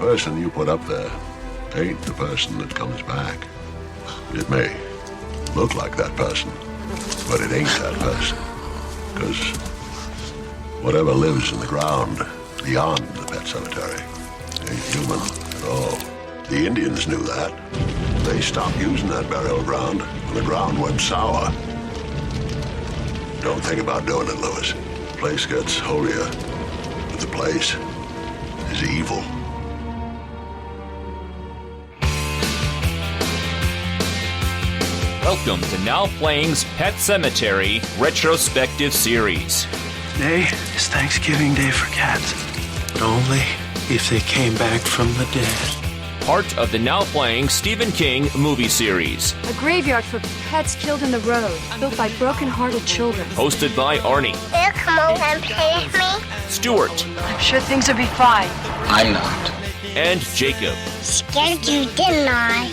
person you put up there ain't the person that comes back. It may look like that person, but it ain't that person. Because whatever lives in the ground beyond the Pet Sematary ain't human at all. The Indians knew that. They stopped using that burial ground when the ground went sour. Don't think about doing it, Lewis. The place gets holier, but the place is evil. Welcome to Now Playing's Pet Sematary Retrospective Series. Today is Thanksgiving Day for cats, but only if they came back from the dead. Part of the Now Playing Stephen King movie series. A graveyard for pets killed in the road, built by broken-hearted children. Hosted by Arnie. Will you come over and play with me? Stuart. I'm sure things will be fine. I'm not. And Jakob. Scared you, didn't I?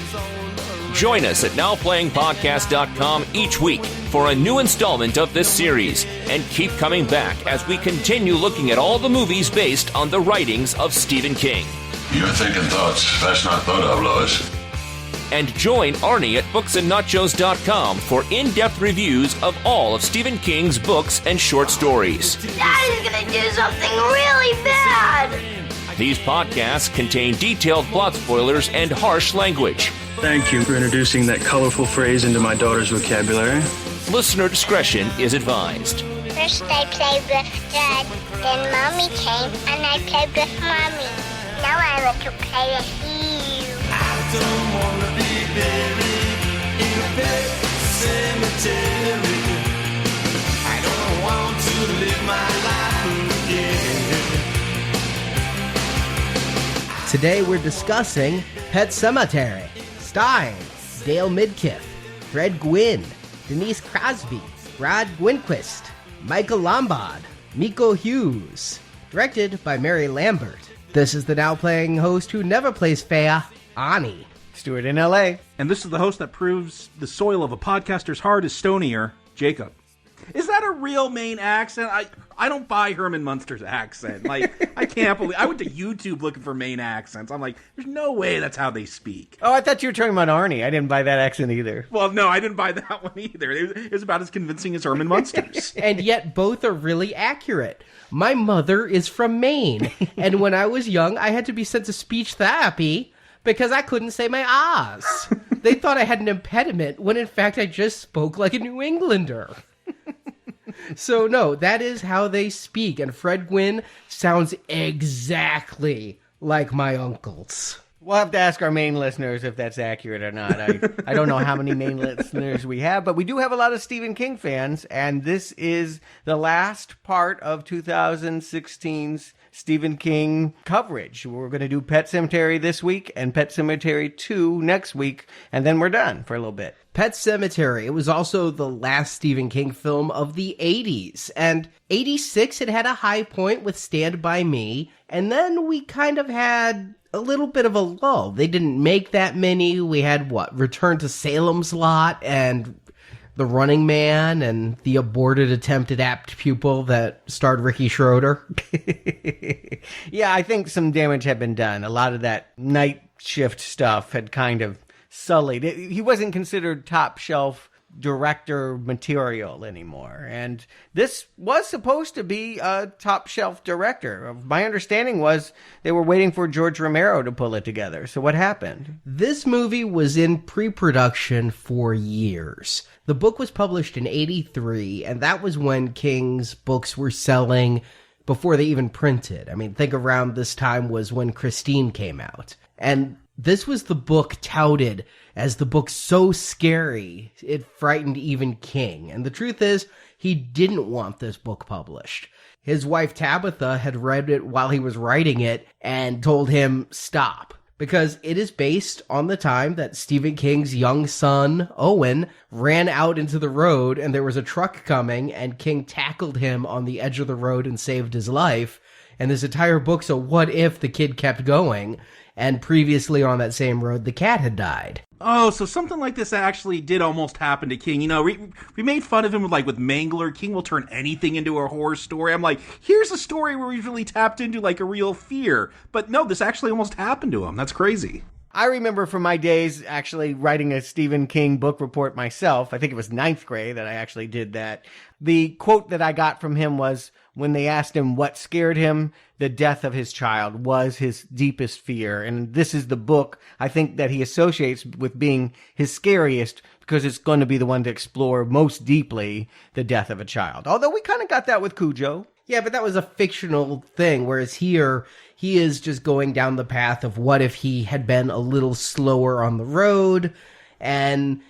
Join us at NowPlayingPodcast.com each week for a new installment of this series, and keep coming back as we continue looking at all the movies based on the writings of Stephen King. You're thinking thoughts best not thought of, Lois. And join Arnie at booksandnachos.com for in-depth reviews of all of Stephen King's books and short stories. Daddy's gonna do something really bad! These podcasts contain detailed plot spoilers and harsh language. Thank you for introducing that colorful phrase into my daughter's vocabulary. Listener discretion is advised. First I played with Dad, then Mommy came and I played with Mommy. Now I want to play with you. I don't want to be buried in a pet cemetery. I don't want to live my life again. Today we're discussing Pet Sematary, starring Dale Midkiff, Fred Gwynne, Denise Crosby, Rod Gwynquist, Michael Lombard, Miko Hughes, directed by Mary Lambert. This is the Now Playing host who never plays fair, Arnie. Stuart in L.A. And this is the host that proves the soil of a podcaster's heart is stonier, Jakob. Is that a real Maine accent? I don't buy Herman Munster's accent. Like, I can't believe... I went to YouTube looking for Maine accents. I'm like, there's no way that's how they speak. Oh, I thought you were talking about Arnie. I didn't buy that accent either. Well, no, I didn't buy that one either. It was about as convincing as Herman Munster's. And yet both are really accurate. My mother is from Maine, and when I was young, I had to be sent to speech therapy because I couldn't say my R's. They thought I had an impediment when in fact I just spoke like a New Englander. So no, that is how they speak, and Fred Gwynne sounds exactly like my uncles. We'll have to ask our Maine listeners if that's accurate or not. I don't know how many Maine listeners we have, but we do have a lot of Stephen King fans, and this is the last part of 2016's Stephen King coverage. We're going to do Pet Sematary this week and Pet Sematary 2 next week, and then we're done for a little bit. Pet Sematary, it was also the last Stephen King film of the 80s, and 86 it had a high point with Stand By Me, and then we kind of had a little bit of a lull. They didn't make that many. We had, Return to Salem's Lot, and The Running Man, and the aborted attempt at Apt Pupil that starred Ricky Schroeder. Yeah, I think some damage had been done. A lot of that night shift stuff had kind of sullied. He wasn't considered top shelf director material anymore. And this was supposed to be a top shelf director. My understanding was they were waiting for George Romero to pull it together. So what happened? This movie was in pre-production for years. The book was published in 83, and that was when King's books were selling before they even printed. I mean, think around this time was when Christine came out. And this was the book touted as the book so scary, it frightened even King. And the truth is, he didn't want this book published. His wife Tabitha had read it while he was writing it and told him, stop. Because it is based on the time that Stephen King's young son, Owen, ran out into the road and there was a truck coming and King tackled him on the edge of the road and saved his life. And this entire book's a what if the kid kept going, and previously on that same road, the cat had died. Oh, so something like this actually did almost happen to King. You know, we made fun of him with Mangler. King will turn anything into a horror story. I'm like, here's a story where he's really tapped into like a real fear. But no, this actually almost happened to him. That's crazy. I remember from my days actually writing a Stephen King book report myself. I think it was 9th grade that I actually did that. The quote that I got from him was, when they asked him what scared him, the death of his child was his deepest fear. And this is the book I think that he associates with being his scariest, because it's going to be the one to explore most deeply the death of a child. Although we kind of got that with Cujo. Yeah, but that was a fictional thing, whereas here, he is just going down the path of what if he had been a little slower on the road, and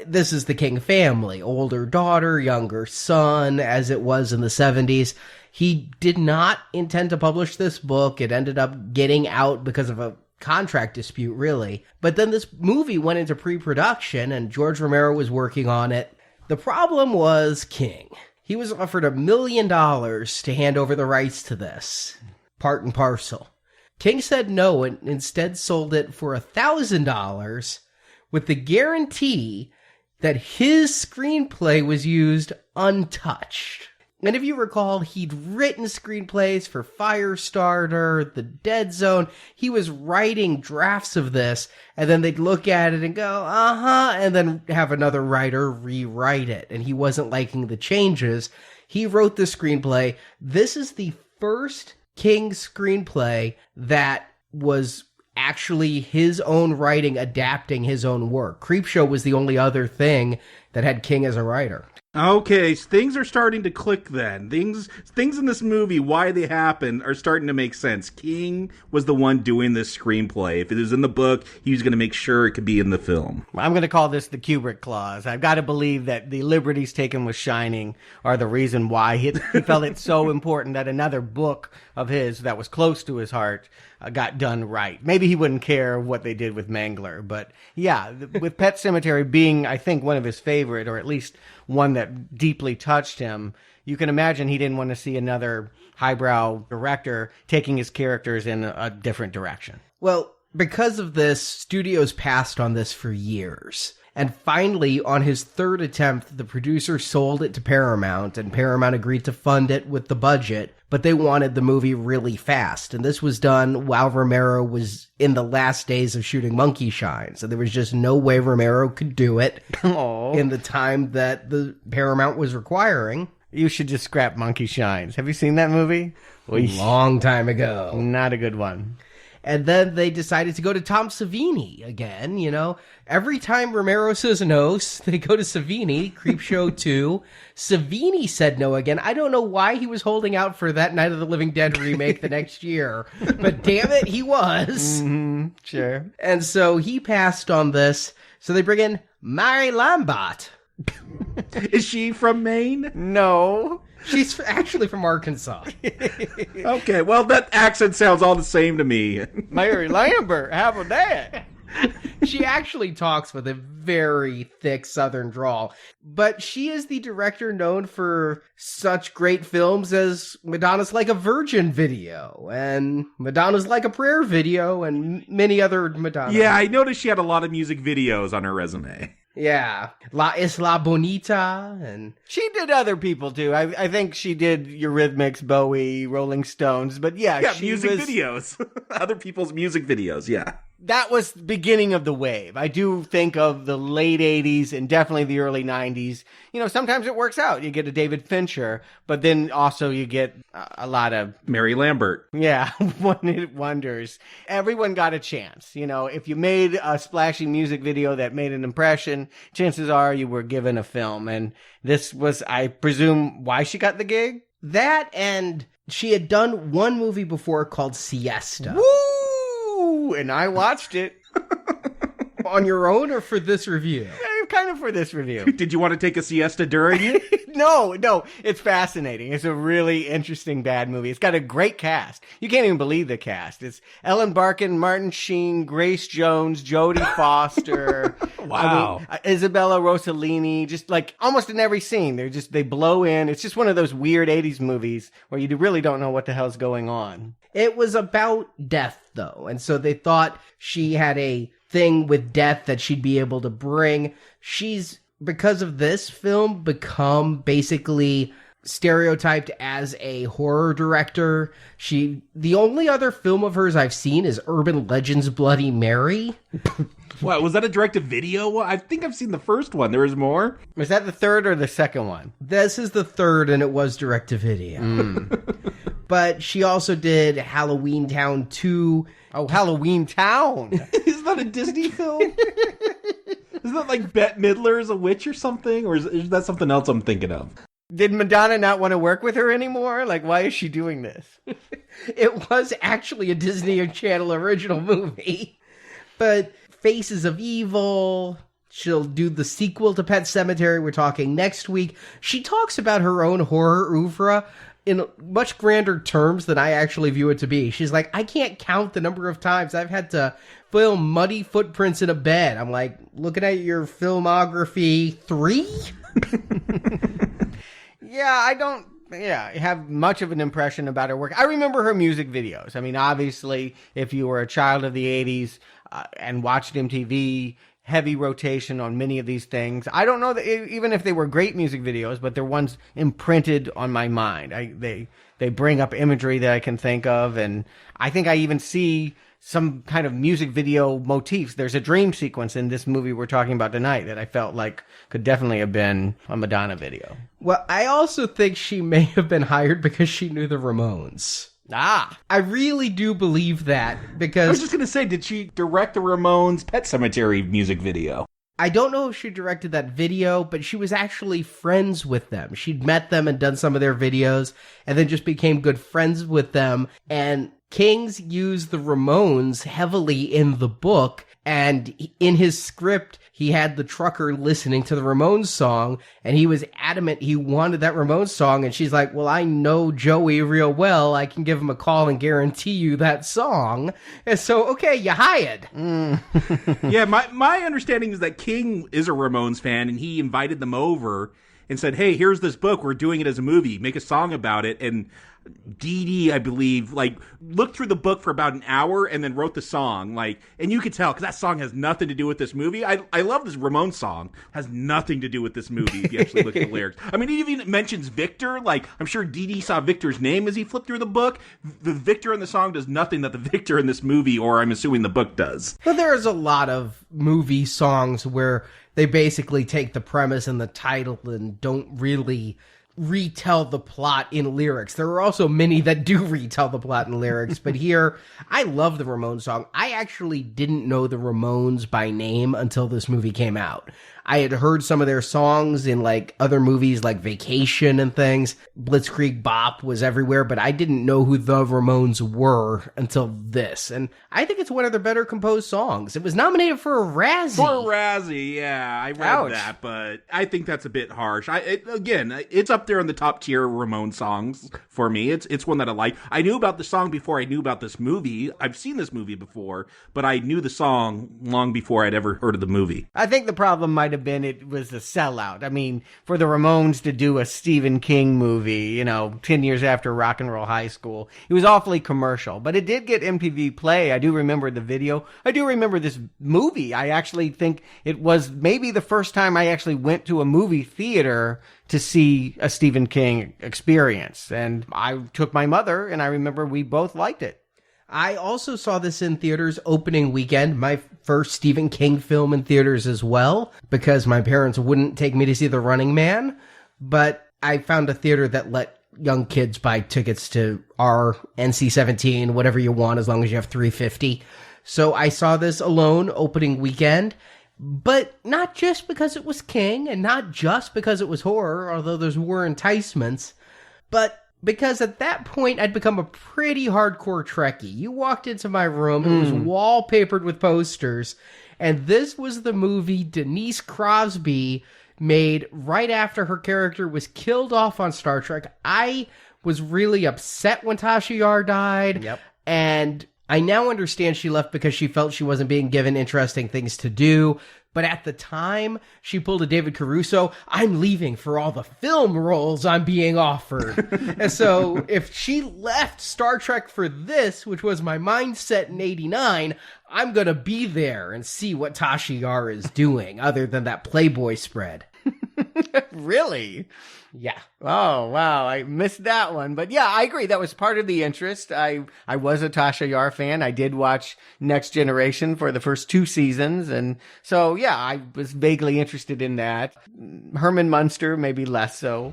this is the King family, older daughter, younger son, as it was in the 70s. He did not intend to publish this book. It ended up getting out because of a contract dispute, really. But then this movie went into pre-production, and George Romero was working on it. The problem was King. He was offered $1 million to hand over the rights to this, part and parcel. King said no and instead sold it for $1,000 with the guarantee that his screenplay was used untouched. And if you recall, he'd written screenplays for Firestarter, The Dead Zone. He was writing drafts of this, and then they'd look at it and go, and then have another writer rewrite it. And he wasn't liking the changes. He wrote the screenplay. This is the first King screenplay that was actually his own writing, adapting his own work. Creepshow was the only other thing that had King as a writer. Okay, so things are starting to click then. Things in this movie, why they happen, are starting to make sense. King was the one doing this screenplay. If it was in the book, he was going to make sure it could be in the film. I'm going to call this the Kubrick clause. I've got to believe that the liberties taken with Shining are the reason why he felt it so important that another book of his that was close to his heart got done right. Maybe he wouldn't care what they did with Mangler, but yeah, with Pet Sematary being, I think, one of his favorite, or at least one that deeply touched him, you can imagine he didn't want to see another highbrow director taking his characters in a different direction. Well, because of this, studios passed on this for years. And finally, on his third attempt, the producer sold it to Paramount, and Paramount agreed to fund it with the budget, but they wanted the movie really fast. And this was done while Romero was in the last days of shooting Monkey Shine. So there was just no way Romero could do it in the time that the Paramount was requiring. You should just scrap Monkey Shines. Have you seen that movie? Long time ago. Not a good one. And then they decided to go to Tom Savini again, you know. Every time Romero says no, they go to Savini, Creepshow 2. Savini said no again. I don't know why he was holding out for that Night of the Living Dead remake the next year. But damn it, he was. Mm-hmm, sure. And so he passed on this. So they bring in Mary Lambert. Is she from Maine? No. She's actually from Arkansas. Okay, well, that accent sounds all the same to me. Mary Lambert, how about that? She actually talks with a very thick Southern drawl. But she is the director known for such great films as Madonna's Like a Virgin video, and Madonna's Like a Prayer video, and many other Madonna. Yeah, I noticed she had a lot of music videos on her resume. Yeah, La Isla Bonita, and she did other people too. I think she did Eurythmics, Bowie, Rolling Stones, but yeah, she music was... videos, other people's music videos. Yeah, that was the beginning of the wave. I do think of the late 80s and definitely the early 90s. You know, sometimes it works out. You get a David Fincher, but then also you get a lot of Mary Lambert. Yeah, one-hit wonders. Everyone got a chance. You know, if you made a splashy music video that made an impression, chances are you were given a film. And this was, I presume, why she got the gig? That, and she had done one movie before called Siesta. Woo! And I watched it. On your own or for this review? Kind of for this review. Did you want to take a siesta during it? No, it's fascinating. It's a really interesting bad movie. It's got a great cast. You can't even believe the cast. It's Ellen Barkin, Martin Sheen, Grace Jones, Jodie Foster. Wow. Isabella Rossellini, just like almost in every scene. They blow in. It's just one of those weird 80s movies where you really don't know what the hell's going on. It was about death, though, and so they thought she had a thing with death that she'd be able to bring. She's, because of this film, become basically stereotyped as a horror director. The only other film of hers I've seen is Urban Legends Bloody Mary. What, was that a direct-to-video? Well, I think I've seen the first one. There was more? Was that the third or the second one? This is the third, and it was direct-to-video. But she also did Halloween Town 2. Oh, Halloween Town! Is that a Disney film? Isn't that like Bette Midler as a witch or something? Or is that something else I'm thinking of? Did Madonna not want to work with her anymore? Like, why is she doing this? It was actually a Disney Channel original movie. But Faces of Evil, she'll do the sequel to Pet Sematary. We're talking next week. She talks about her own horror oeuvre in much grander terms than I actually view it to be. She's like, I can't count the number of times I've had to film muddy footprints in a bed. I'm like, looking at your filmography, 3? Yeah, I don't have much of an impression about her work. I remember her music videos. I mean, obviously, if you were a child of the 80s and watched MTV, heavy rotation on many of these things. I don't know that even if they were great music videos, but they're ones imprinted on my mind. They bring up imagery that I can think of, and I think I even see some kind of music video motifs. There's a dream sequence in this movie we're talking about tonight that I felt like could definitely have been a Madonna video. Well, I also think she may have been hired because she knew the Ramones. I really do believe that, because I was just going to say, did she direct the Ramones' Pet Sematary music video? I don't know if she directed that video, but she was actually friends with them. She'd met them and done some of their videos, and then just became good friends with them. And King's used the Ramones heavily in the book, and in his script, he had the trucker listening to the Ramones song, and he was adamant he wanted that Ramones song, and she's like, well, I know Joey real well, I can give him a call and guarantee you that song. And so, okay, you hired. Yeah, my understanding is that King is a Ramones fan, and he invited them over and said, hey, here's this book, we're doing it as a movie, make a song about it, and Dee Dee, I believe, looked through the book for about an hour and then wrote the song, and you could tell, because that song has nothing to do with this movie. I love this Ramones song. Has nothing to do with this movie, if you actually look at the lyrics. I mean, it even mentions Victor. I'm sure Dee Dee saw Victor's name as he flipped through the book. The Victor in the song does nothing that the Victor in this movie, or I'm assuming the book, does. But there's a lot of movie songs where they basically take the premise and the title and don't really retell the plot in lyrics. There are also many that do retell the plot in lyrics, but here, I love the Ramones song. I actually didn't know the Ramones by name until this movie came out. I had heard some of their songs in other movies like Vacation and things. Blitzkrieg Bop was everywhere, but I didn't know who the Ramones were until this. And I think it's one of their better composed songs. It was nominated for a Razzie. For a Razzie, yeah. I read that, but I think that's a bit harsh. Again, it's up there in the top tier Ramones songs for me. It's one that I like. I knew about the song before I knew about this movie. I've seen this movie before, but I knew the song long before I'd ever heard of the movie. I think the problem might have been it was a sellout. I mean, for the Ramones to do a Stephen King movie, 10 years after Rock and Roll High School, it was awfully commercial, but it did get MTV play. I do remember the video. I do remember this movie. I actually think it was maybe the first time I actually went to a movie theater to see a Stephen King experience. And I took my mother, and I remember we both liked it. I also saw this in theaters opening weekend, my first Stephen King film in theaters as well, because my parents wouldn't take me to see The Running Man, but I found a theater that let young kids buy tickets to our NC-17, whatever you want, as long as you have $3.50. So I saw this alone opening weekend, but not just because it was King, and not just because it was horror, although those were enticements, but because at that point, I'd become a pretty hardcore Trekkie. You walked into my room, it was wallpapered with posters, and this was the movie Denise Crosby made right after her character was killed off on Star Trek. I was really upset when Tasha Yar died, and I now understand she left because she felt she wasn't being given interesting things to do, but at the time, she pulled a David Caruso, I'm leaving for all the film roles I'm being offered. And so if she left Star Trek for this, which was my mindset in 89, I'm going to be there and see what Tasha Yar is doing, other than that Playboy spread. Really? Yeah. Oh, wow. I missed that one. But yeah, I agree. That was part of the interest. I was a Tasha Yar fan. I did watch Next Generation for the first 2 seasons. And so, yeah, I was vaguely interested in that. Herman Munster, maybe less so.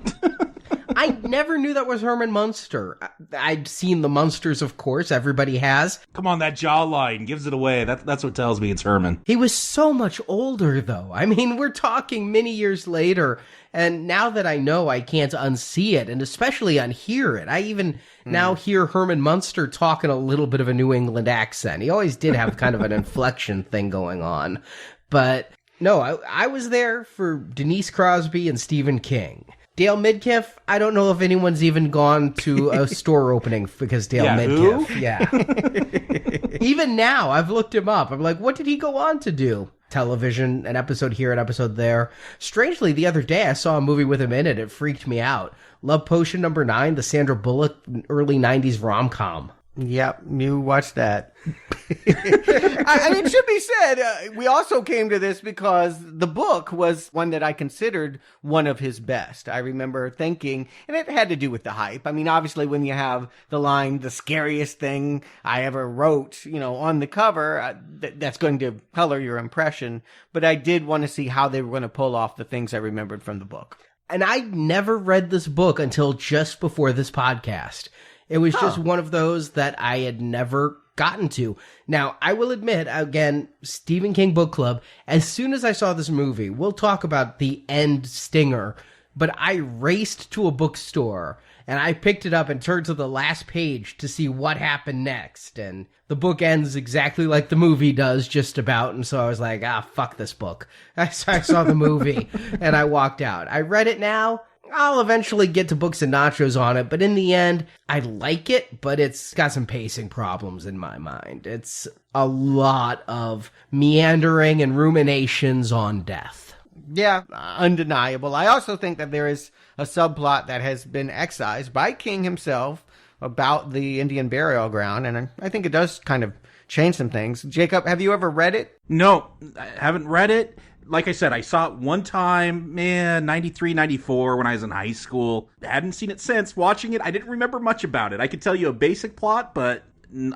I never knew that was Herman Munster. I'd seen the Munsters, of course. Everybody has. Come on, that jawline gives it away. That's what tells me it's Herman. He was so much older, though. I mean, we're talking many years later, and now that I know, I can't unsee it, and especially unhear it. I even now hear Herman Munster talk in a little bit of a New England accent. He always did have kind of an inflection thing going on. But no, I was there for Denise Crosby and Stephen King. Dale Midkiff, I don't know if anyone's even gone to a store opening because Dale Midkiff. Who? Yeah. Even now, I've looked him up. I'm like, what did he go on to do? Television, an episode here, an episode there. Strangely, the other day, I saw a movie with him in it. It freaked me out. Love Potion #9, the Sandra Bullock early 90s rom-com. Yep, you watched that. I mean, it should be said, we also came to this because the book was one that I considered one of his best. I remember thinking, and it had to do with the hype. I mean, obviously, when you have the line, the scariest thing I ever wrote, on the cover, that's going to color your impression. But I did want to see how they were going to pull off the things I remembered from the book. And I never read this book until just before this podcast. It was just one of those that I had never gotten to. Now, I will admit, again, Stephen King Book Club, as soon as I saw this movie, we'll talk about the end stinger, but I raced to a bookstore and I picked it up and turned to the last page to see what happened next. And the book ends exactly like the movie does, just about. And so I was like, fuck this book. I saw the movie and I walked out. I read it now. I'll eventually get to Books and Nachos on it, but in the end, I like it, but it's got some pacing problems in my mind. It's a lot of meandering and ruminations on death. Yeah, undeniable. I also think that there is a subplot that has been excised by King himself about the Indian burial ground, and I think it does kind of change some things. Jacob, have you ever read it? No, I haven't read it. Like I said, I saw it one time, 93, 94, when I was in high school. I hadn't seen it since. Watching it, I didn't remember much about it. I could tell you a basic plot, but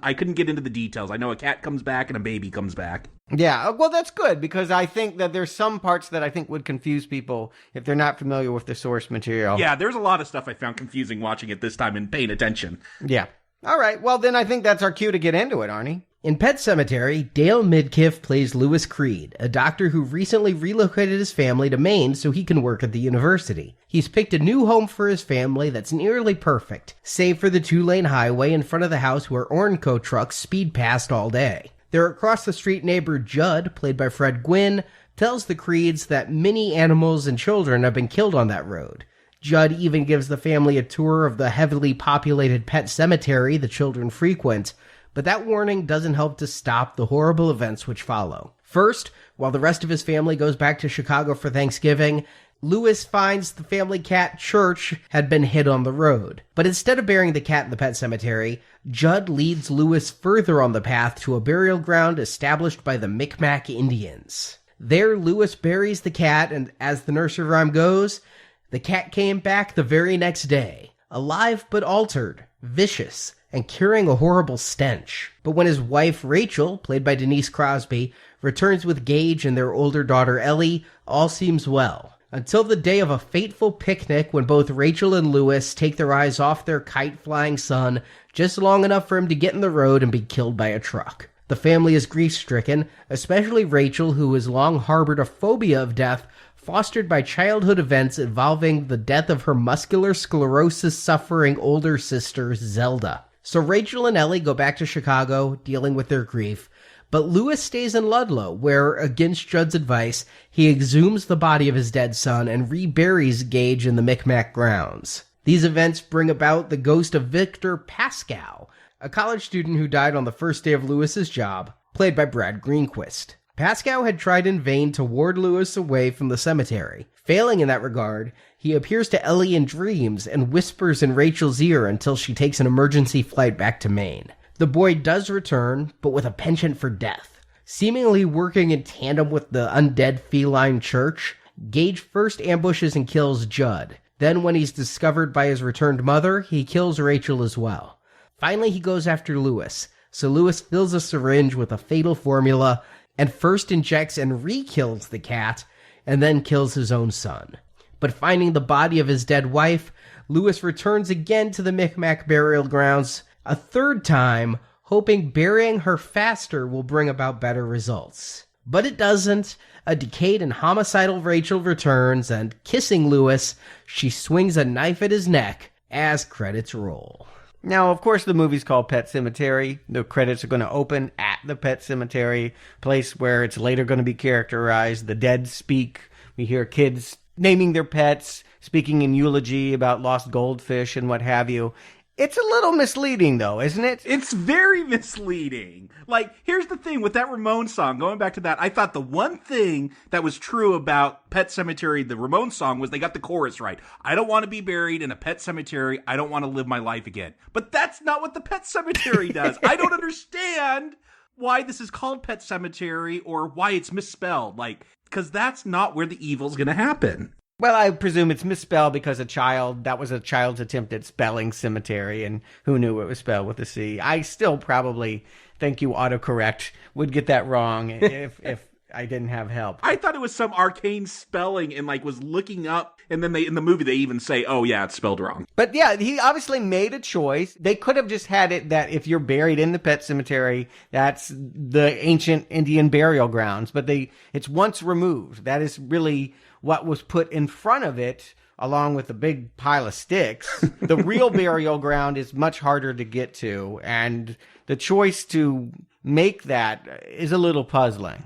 I couldn't get into the details. I know a cat comes back and a baby comes back. Yeah, well, that's good, because I think that there's some parts that I think would confuse people if they're not familiar with the source material. Yeah, there's a lot of stuff I found confusing watching it this time and paying attention. Yeah. All right, well, then I think that's our cue to get into it, Arnie. In Pet Sematary, Dale Midkiff plays Lewis Creed, a doctor who recently relocated his family to Maine so he can work at the university. He's picked a new home for his family that's nearly perfect, save for the 2-lane highway in front of the house where Ornco trucks speed past all day. Their across-the-street neighbor Judd, played by Fred Gwynne, tells the Creeds that many animals and children have been killed on that road. Judd even gives the family a tour of the heavily populated Pet Sematary the children frequent, but that warning doesn't help to stop the horrible events which follow. First, while the rest of his family goes back to Chicago for Thanksgiving, Lewis finds the family cat Church had been hit on the road. But instead of burying the cat in the Pet Sematary, Judd leads Lewis further on the path to a burial ground established by the Micmac Indians. There, Lewis buries the cat, and as the nursery rhyme goes, the cat came back the very next day, alive but altered, vicious, and carrying a horrible stench. But when his wife Rachel, played by Denise Crosby, returns with Gage and their older daughter Ellie, all seems well. Until the day of a fateful picnic when both Rachel and Lewis take their eyes off their kite-flying son just long enough for him to get in the road and be killed by a truck. The family is grief-stricken, especially Rachel, who has long harbored a phobia of death fostered by childhood events involving the death of her muscular sclerosis-suffering older sister, Zelda. So Rachel and Ellie go back to Chicago, dealing with their grief, but Lewis stays in Ludlow, where, against Judd's advice, he exhumes the body of his dead son and reburies Gage in the Micmac grounds. These events bring about the ghost of Victor Pascal, a college student who died on the first day of Lewis's job, played by Brad Greenquist. Pascow had tried in vain to ward Lewis away from the cemetery. Failing in that regard, he appears to Ellie in dreams and whispers in Rachel's ear until she takes an emergency flight back to Maine. The boy does return, but with a penchant for death. Seemingly working in tandem with the undead feline church, Gage first ambushes and kills Judd. Then, when he's discovered by his returned mother, he kills Rachel as well. Finally, he goes after Lewis, so Lewis fills a syringe with a fatal formula and first injects and re-kills the cat, and then kills his own son. But finding the body of his dead wife, Lewis returns again to the Micmac burial grounds a third time, hoping burying her faster will bring about better results. But it doesn't. A decayed and homicidal Rachel returns, and kissing Lewis, she swings a knife at his neck as credits roll. Now, of course, the movie's called Pet Sematary. The credits are going to open at the Pet Sematary, place where it's later going to be characterized. The dead speak. We hear kids naming their pets, speaking in eulogy about lost goldfish and what have you. It's a little misleading, though, isn't it? It's very misleading. Like, here's the thing with that Ramones song, going back to that, I thought the one thing that was true about Pet Sematary, the Ramones song, was they got the chorus right. I don't want to be buried in a pet cemetery. I don't want to live my life again. But that's not what the Pet Sematary does. I don't understand why this is called Pet Sematary or why it's misspelled. Like, because that's not where the evil's going to happen. Well, I presume it's misspelled because that was a child's attempt at spelling cemetery, and who knew it was spelled with a C. I still probably, thank you, autocorrect, would get that wrong if I didn't have help. I thought it was some arcane spelling and was looking up, and then in the movie they even say, oh yeah, it's spelled wrong. But yeah, he obviously made a choice. They could have just had it that if you're buried in the Pet Sematary, that's the ancient Indian burial grounds, but it's once removed. That is really what was put in front of it, along with a big pile of sticks. The real burial ground is much harder to get to, and the choice to make that is a little puzzling.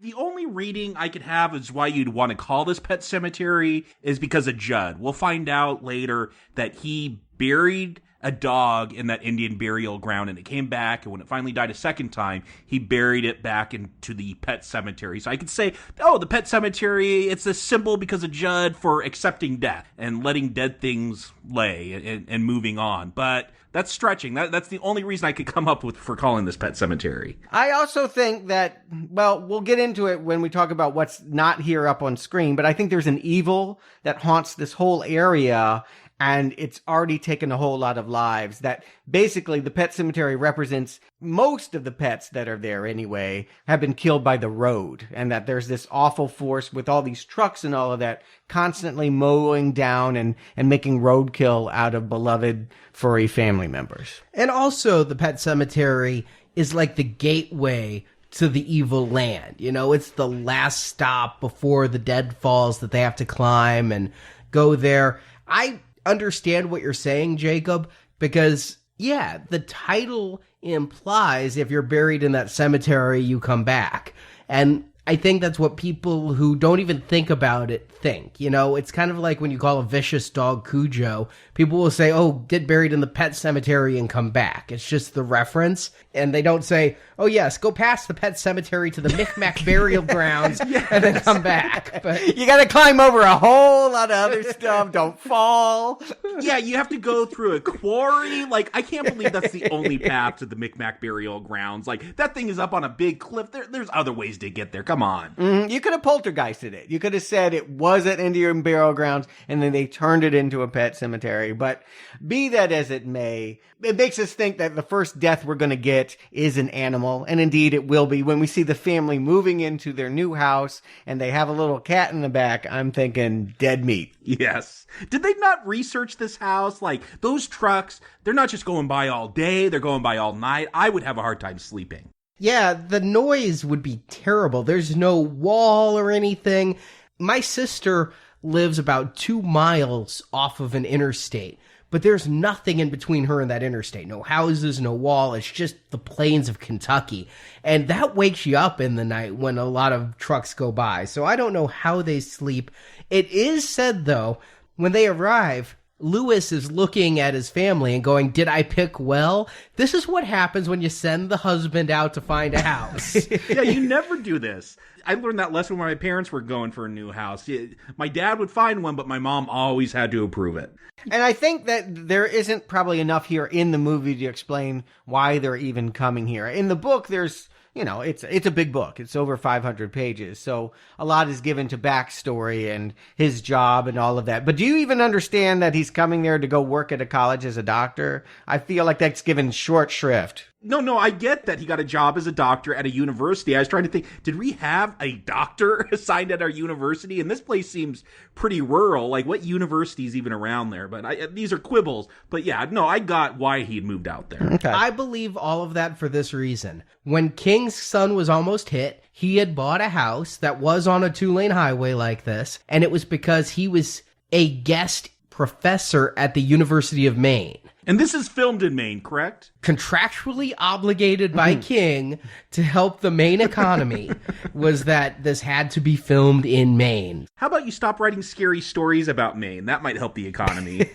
The only reading I could have is why you'd want to call this Pet Sematary is because of Judd. We'll find out later that he buried a dog in that Indian burial ground, and it came back, and when it finally died a second time, he buried it back into the Pet Sematary. So I could say, oh, the Pet Sematary, it's a symbol because of Judd for accepting death and letting dead things lay and moving on. But that's stretching. That's the only reason I could come up with for calling this Pet Sematary. I also think that, well, we'll get into it when we talk about what's not here up on screen, but I think there's an evil that haunts this whole area, and it's already taken a whole lot of lives. That basically the Pet Sematary represents most of the pets that are there anyway have been killed by the road, and that there's this awful force with all these trucks and all of that constantly mowing down and making roadkill out of beloved furry family members. And also the Pet Sematary is like the gateway to the evil land. You know, it's the last stop before the dead falls that they have to climb and go there. I understand what you're saying, Jacob, because, yeah, the title implies if you're buried in that cemetery, you come back. And I think that's what people who don't even think about it think. You know, it's kind of like when you call a vicious dog Cujo. People will say, oh, get buried in the Pet Sematary and come back. It's just the reference. And they don't say, oh, yes, go past the Pet Sematary to the Micmac burial grounds and then come back. But you got to climb over a whole lot of other stuff. Don't fall. Yeah, you have to go through a quarry. Like, I can't believe that's the only path to the Micmac burial grounds. Like, that thing is up on a big cliff. There's other ways to get there. Come on. Mm-hmm. You could have poltergeisted it. You could have said it was at Indian burial grounds, and then they turned it into a pet cemetery. But be that as it may, it makes us think that the first death we're going to get is an animal, and indeed it will be. When we see the family moving into their new house, and they have a little cat in the back, I'm thinking dead meat. Yes. Did they not research this house? Like, those trucks, they're not just going by all day, they're going by all night. I would have a hard time sleeping. yeah, the noise would be terrible. There's no wall or anything. My sister lives about 2 miles off of an interstate, but there's nothing in between her and that interstate. No houses, no wall. It's just the plains of Kentucky. And that wakes you up in the night when a lot of trucks go by. So I don't know how they sleep. It is said, though, when they arrive, Lewis is looking at his family and going, did I pick well? This is what happens when you send the husband out to find a house. Yeah, you never do this. I learned that lesson when my parents were going for a new house. My dad would find one, but my mom always had to approve it. And I think that there isn't probably enough here in the movie to explain why they're even coming here. In the book, there's, it's a big book. It's over 500 pages. So a lot is given to backstory and his job and all of that. But do you even understand that he's coming there to go work at a college as a doctor? I feel like that's given short shrift. No, I get that he got a job as a doctor at a university. I was trying to think, did we have a doctor assigned at our university? And this place seems pretty rural. Like, what university is even around there? But these are quibbles. But yeah, no, I got why he had moved out there. Okay. I believe all of that for this reason. When King's son was almost hit, he had bought a house that was on a 2-lane highway like this, and it was because he was a guest professor at the University of Maine. And this is filmed in Maine, correct? Contractually obligated by King to help the Maine economy was that this had to be filmed in Maine. How about you stop writing scary stories about Maine? That might help the economy.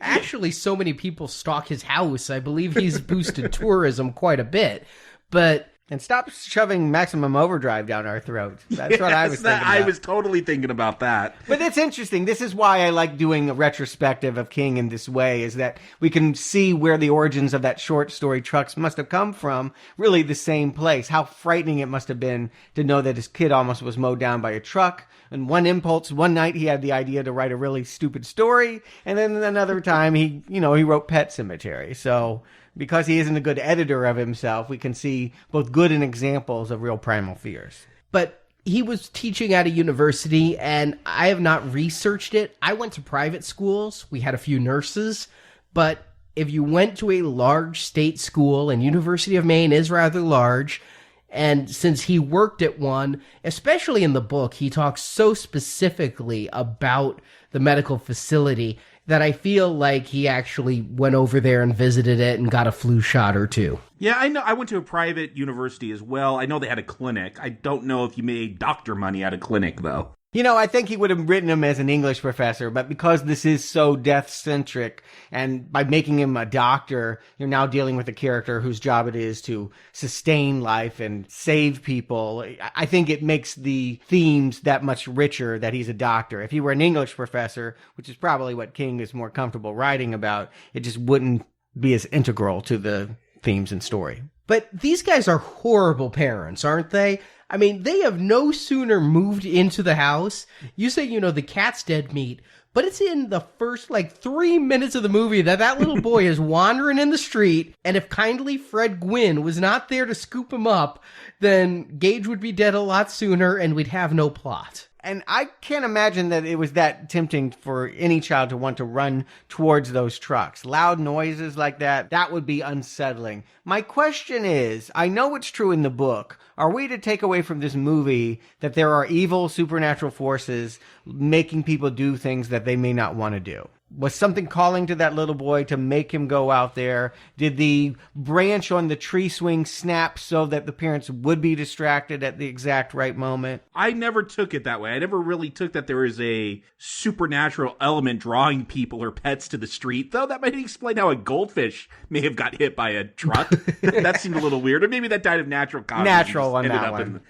Actually, so many people stalk his house. I believe he's boosted tourism quite a bit. But And stop shoving Maximum Overdrive down our throats. That's what I was thinking about. I was totally thinking about that. But it's interesting. This is why I like doing a retrospective of King in this way, is that we can see where the origins of that short story Trucks must have come from, really the same place. How frightening it must have been to know that his kid almost was mowed down by a truck. And one impulse, one night he had the idea to write a really stupid story. And then another time he wrote Pet Sematary. So because he isn't a good editor of himself, we can see both good and examples of real primal fears. But he was teaching at a university, and I have not researched it. I went to private schools. We had a few nurses. But if you went to a large state school, and University of Maine is rather large, and since he worked at one, especially in the book, he talks so specifically about the medical facility that I feel like he actually went over there and visited it and got a flu shot or two. Yeah, I know. I went to a private university as well. I know they had a clinic. I don't know if you made doctor money at a clinic, though. I think he would have written him as an English professor, but because this is so death-centric, and by making him a doctor, you're now dealing with a character whose job it is to sustain life and save people. I think it makes the themes that much richer that he's a doctor. If he were an English professor, which is probably what King is more comfortable writing about, it just wouldn't be as integral to the themes and story. But these guys are horrible parents, aren't they? I mean, they have no sooner moved into the house. You say, the cat's dead meat, but it's in the first, 3 minutes of the movie that little boy is wandering in the street, and if kindly Fred Gwynn was not there to scoop him up, then Gage would be dead a lot sooner, and we'd have no plot. And I can't imagine that it was that tempting for any child to want to run towards those trucks. Loud noises like that would be unsettling. My question is, I know it's true in the book. Are we to take away from this movie that there are evil supernatural forces making people do things that they may not want to do? Was something calling to that little boy to make him go out there? Did the branch on the tree swing snap so that the parents would be distracted at the exact right moment? I never took it that way. I never really took that there is a supernatural element drawing people or pets to the street, though that might explain how a goldfish may have got hit by a truck. That seemed a little weird. Or maybe that died of natural causes. Natural on that one.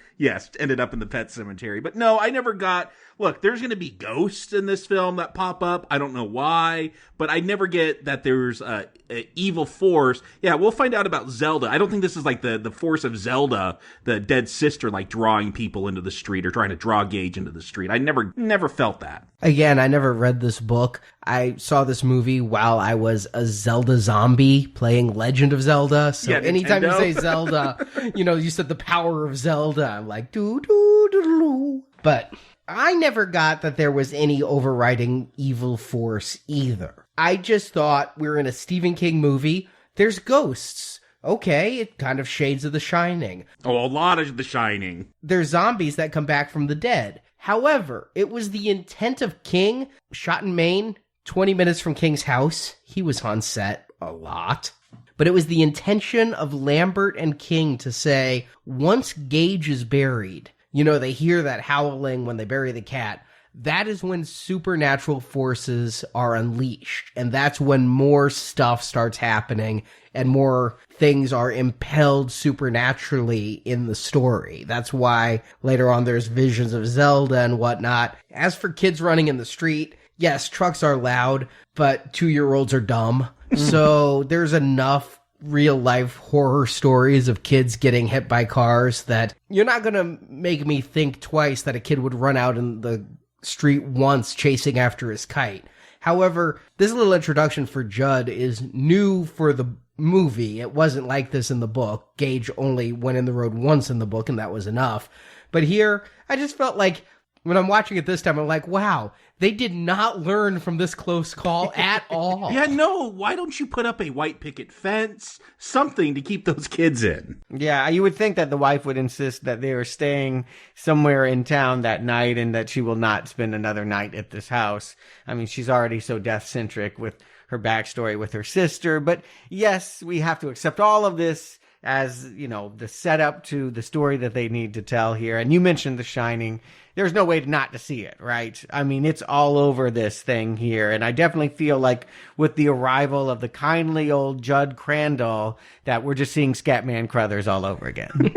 Ended up in the Pet Sematary. But no, I never got... Look, there's going to be ghosts in this film that pop up. I don't know why, but I never get that there's a evil force. Yeah, we'll find out about Zelda. I don't think this is like the force of Zelda, the dead sister, like drawing people into the street or trying to draw Gage into the street. I never felt that. Again, I never read this book. I saw this movie while I was a Zelda zombie playing Legend of Zelda. So anytime you say Zelda, you said the power of Zelda. I'm like, doo-doo-doo-doo. But I never got that there was any overriding evil force either. I just thought we were in a Stephen King movie. There's ghosts. Okay, it kind of shades of The Shining. Oh, a lot of The Shining. There's zombies that come back from the dead. However, it was the intent of King, shot in Maine, 20 minutes from King's house. He was on set a lot. But it was the intention of Lambert and King to say, once Gage is buried, they hear that howling when they bury the cat. that is when supernatural forces are unleashed. And that's when more stuff starts happening and more things are impelled supernaturally in the story. That's why later on there's visions of Zelda and whatnot. As for kids running in the street, yes, trucks are loud, but 2-year-olds are dumb. So there's enough real life horror stories of kids getting hit by cars that you're not going to make me think twice that a kid would run out in the street once chasing after his kite. However, this little introduction for Judd is new for the movie. It wasn't like this in the book. Gage only went in the road once in the book, and that was enough. But here, I just felt like when I'm watching it this time, I'm like, wow, they did not learn from this close call at all. Yeah, no, why don't you put up a white picket fence, something to keep those kids in? Yeah, you would think that the wife would insist that they are staying somewhere in town that night and that she will not spend another night at this house. I mean, she's already so death-centric with her backstory with her sister. But yes, we have to accept all of this as, you know, the setup to the story that they need to tell here. And you mentioned The Shining. There's no way not to see it, right? I mean, it's all over this thing here. And I definitely feel like with the arrival of the kindly old Judd Crandall that we're just seeing Scatman Crothers all over again.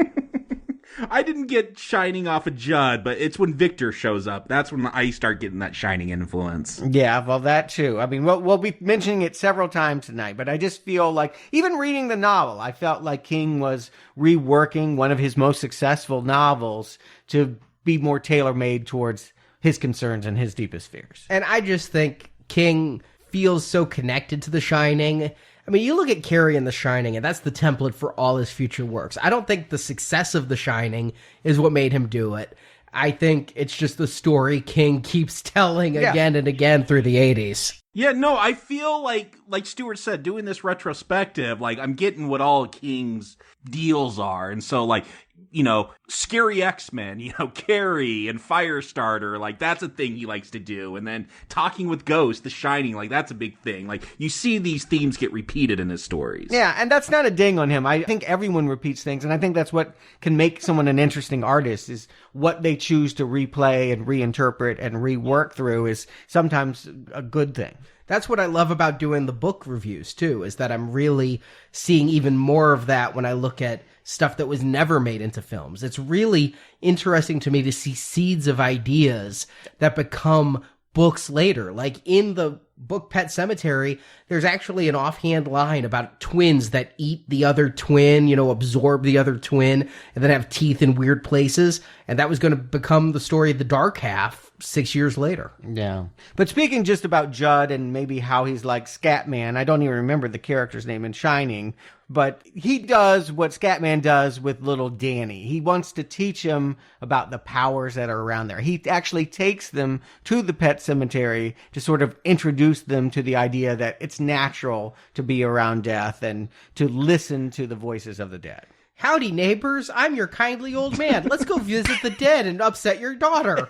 I didn't get Shining off of Judd, but it's when Victor shows up. That's when I start getting that Shining influence. Yeah, well, that too. I mean, we'll be mentioning it several times tonight, but I just feel like, even reading the novel, I felt like King was reworking one of his most successful novels to be more tailor-made towards his concerns and his deepest fears. And I just think King feels so connected to The Shining. I mean, you look at Carrie in The Shining, and that's the template for all his future works. I don't think the success of The Shining is what made him do it. I think it's just the story King keeps telling again and again through the 80s. Yeah, no, I feel like Stuart said, doing this retrospective, like, I'm getting what all King's deals are. And so, like, you know, Scary X-Men, you know, Carrie and Firestarter, like, that's a thing he likes to do. And then Talking with Ghosts, The Shining, like, that's a big thing. Like, you see these themes get repeated in his stories. Yeah, and that's not a ding on him. I think everyone repeats things, and I think that's what can make someone an interesting artist, is what they choose to replay and reinterpret and rework through is sometimes a good thing. That's what I love about doing the book reviews, too, is that I'm really seeing even more of that when I look at stuff that was never made into films. It's really interesting to me to see seeds of ideas that become books later. Like in the book Pet Sematary, there's actually an offhand line about twins that eat the other twin, you know, absorb the other twin, and then have teeth in weird places. And that was going to become the story of The Dark Half 6 years later. Yeah. But speaking just about Judd and maybe how he's like Scatman, I don't even remember the character's name in Shining, but he does what Scatman does with little Danny. He wants to teach him about the powers that are around there. He actually takes them to the Pet Sematary to sort of introduce them to the idea that it's natural to be around death and to listen to the voices of the dead. Howdy, neighbors. I'm your kindly old man. Let's go visit the dead and upset your daughter.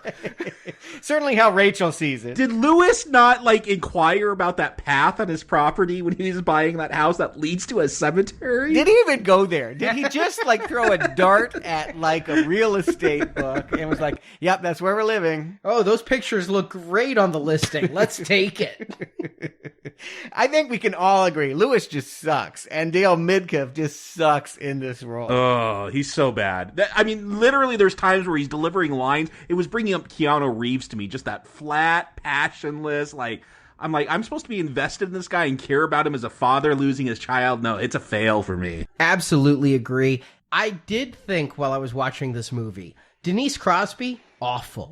Certainly how Rachel sees it. Did Lewis not, like, inquire about that path on his property when he was buying that house that leads to a cemetery? Did he even go there? Did he just, like, throw a dart at, like, a real estate book and was like, yep, that's where we're living? Oh, those pictures look great on the listing. Let's take it. I think we can all agree, Lewis just sucks, and Dale Midkiff just sucks in this role. Oh, he's so bad. I mean, literally, there's times where he's delivering lines. It was bringing up Keanu Reeves to me, just that flat, passionless, I'm supposed to be invested in this guy and care about him as a father losing his child. No, it's a fail for me. Absolutely agree. I did think while I was watching this movie, Denise Crosby, awful.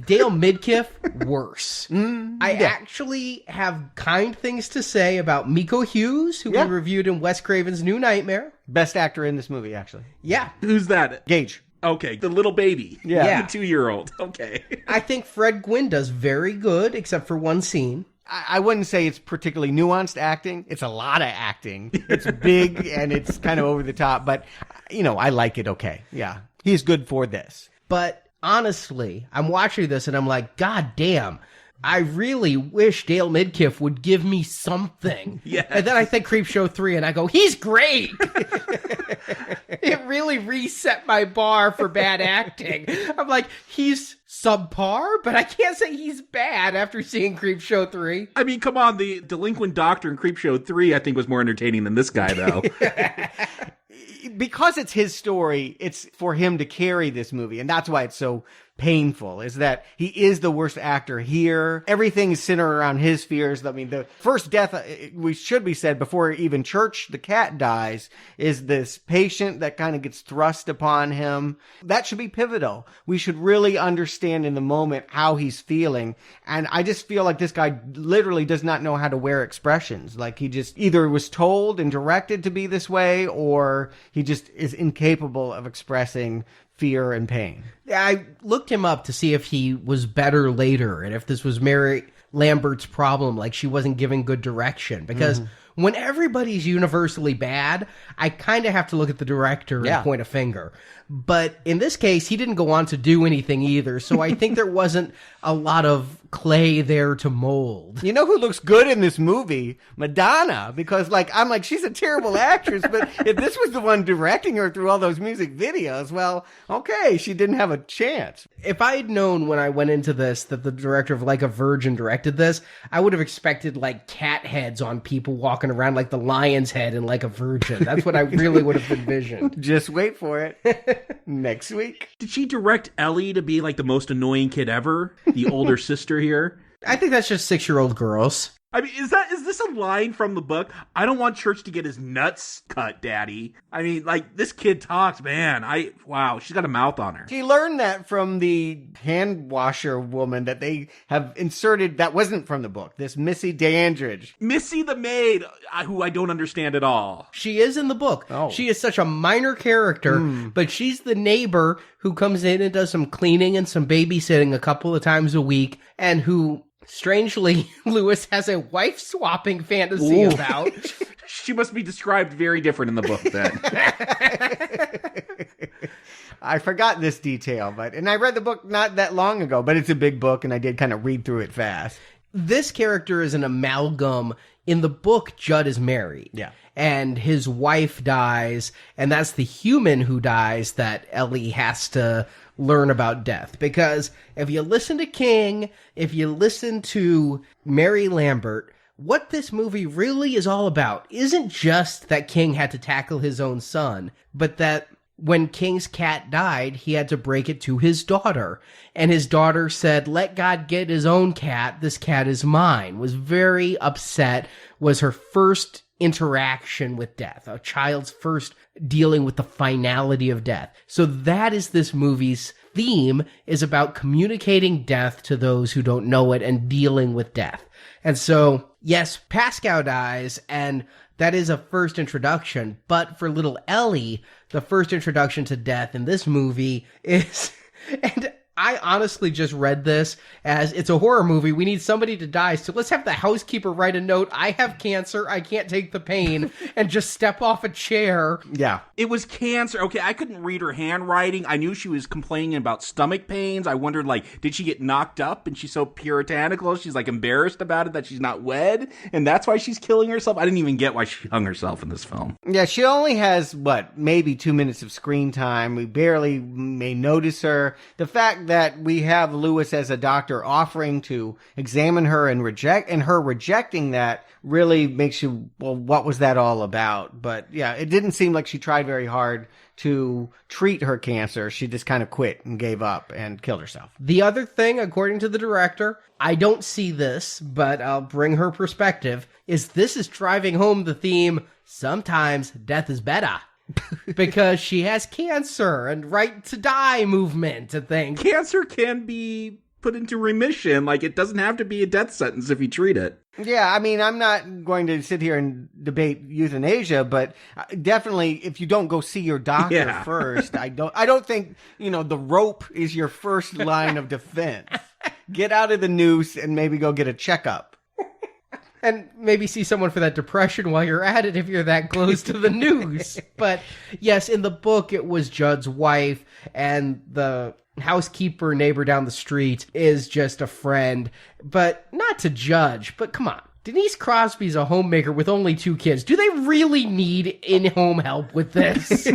Dale Midkiff, worse. I actually have kind things to say about Miko Hughes, who we reviewed in Wes Craven's New Nightmare. Best actor in this movie, actually. Yeah. Who's that? Gage. Okay, the little baby. Yeah. The 2-year-old. Okay. I think Fred Gwynne does very good, except for one scene. I wouldn't say it's particularly nuanced acting. It's a lot of acting. It's big and it's kind of over the top, but, you know, I like it okay. Yeah. He's good for this. But honestly, I'm watching this and I'm like, God damn, I really wish Dale Midkiff would give me something. Yeah. And then I think Creepshow 3 and I go, he's great. It really reset my bar for bad acting. I'm like, he's subpar, but I can't say he's bad after seeing Creepshow 3. I mean, come on, the delinquent doctor in Creepshow 3 I think was more entertaining than this guy, though. Because it's his story, it's for him to carry this movie, and that's why it's so painful, is that he is the worst actor here. Everything is centered around his fears. I mean, the first death, we should be said, before even Church, the cat, dies, is this patient that kind of gets thrust upon him. That should be pivotal. We should really understand in the moment how he's feeling. And I just feel like this guy literally does not know how to wear expressions. Like he just either was told and directed to be this way, or he just is incapable of expressing fear and pain. I looked him up to see if he was better later and if this was Mary Lambert's problem, like she wasn't giving good direction. Because when everybody's universally bad, I kind of have to look at the director and point a finger. But in this case, he didn't go on to do anything either, so I think there wasn't a lot of clay there to mold. You know who looks good in this movie? Madonna, because I'm like, she's a terrible actress, but if this was the one directing her through all those music videos, well, okay, she didn't have a chance. If I had known when I went into this that the director of Like a Virgin directed this, I would have expected cat heads on people walking around like the lion's head in Like a Virgin. That's what I really would have envisioned. Just wait for it. Next week. Did she direct Ellie to be the most annoying kid ever? The older sister here? I think that's just 6-year-old girls. I mean, is this a line from the book? I don't want Church to get his nuts cut, Daddy. I mean, this kid talks, man. Wow, she's got a mouth on her. She learned that from the hand washer woman that they have inserted that wasn't from the book. This Missy Dandridge. Missy the maid, who I don't understand at all. She is in the book. Oh. She is such a minor character, but she's the neighbor who comes in and does some cleaning and some babysitting a couple of times a week, and who... strangely, Lewis has a wife-swapping fantasy about. She must be described very different in the book, then. I forgot this detail, and I read the book not that long ago, but it's a big book, and I did kind of read through it fast. This character is an amalgam. In the book, Judd is married. Yeah. And his wife dies, and that's the human who dies that Ellie has to learn about death. Because if you listen to King, if you listen to Mary Lambert, what this movie really is all about isn't just that King had to tackle his own son, but that when King's cat died, he had to break it to his daughter. And his daughter said, let God get his own cat. This cat is mine. Was very upset. Was her first interaction with death. A child's first dealing with the finality of death. So that is this movie's theme, is about communicating death to those who don't know it and dealing with death. And so, yes, Pascal dies, and that is a first introduction. But for little Ellie, the first introduction to death in this movie is... and I honestly just read this as, it's a horror movie, we need somebody to die, so let's have the housekeeper write a note, I have cancer, I can't take the pain, and just step off a chair. Yeah. It was cancer. Okay, I couldn't read her handwriting. I knew she was complaining about stomach pains. I wondered, did she get knocked up and she's so puritanical, she's embarrassed about it that she's not wed, and that's why she's killing herself? I didn't even get why she hung herself in this film. Yeah, she only has, maybe 2 minutes of screen time. We barely may notice her. The fact that we have Lewis as a doctor offering to examine her and her rejecting that really makes you, well, what was that all about? But yeah, it didn't seem like she tried very hard to treat her cancer. She just kind of quit and gave up and killed herself. The other thing, according to the director, I don't see this, but I'll bring her perspective, is this is driving home the theme, sometimes death is better. Because she has cancer and right to die movement and things. Cancer can be put into remission. It doesn't have to be a death sentence if you treat it. Yeah, I mean, I'm not going to sit here and debate euthanasia, but definitely if you don't go see your doctor first, I don't think, the rope is your first line of defense. Get out of the noose and maybe go get a checkup. And maybe see someone for that depression while you're at it if you're that close to the news. But yes, in the book, it was Judd's wife, and the housekeeper neighbor down the street is just a friend. But not to judge, but come on. Denise Crosby's a homemaker with only 2 kids. Do they really need in-home help with this?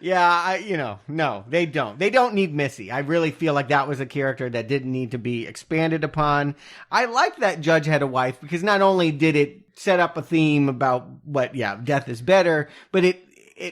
No, they don't. They don't need Missy. I really feel like that was a character that didn't need to be expanded upon. I like that Judge had a wife because not only did it set up a theme about death is better, but it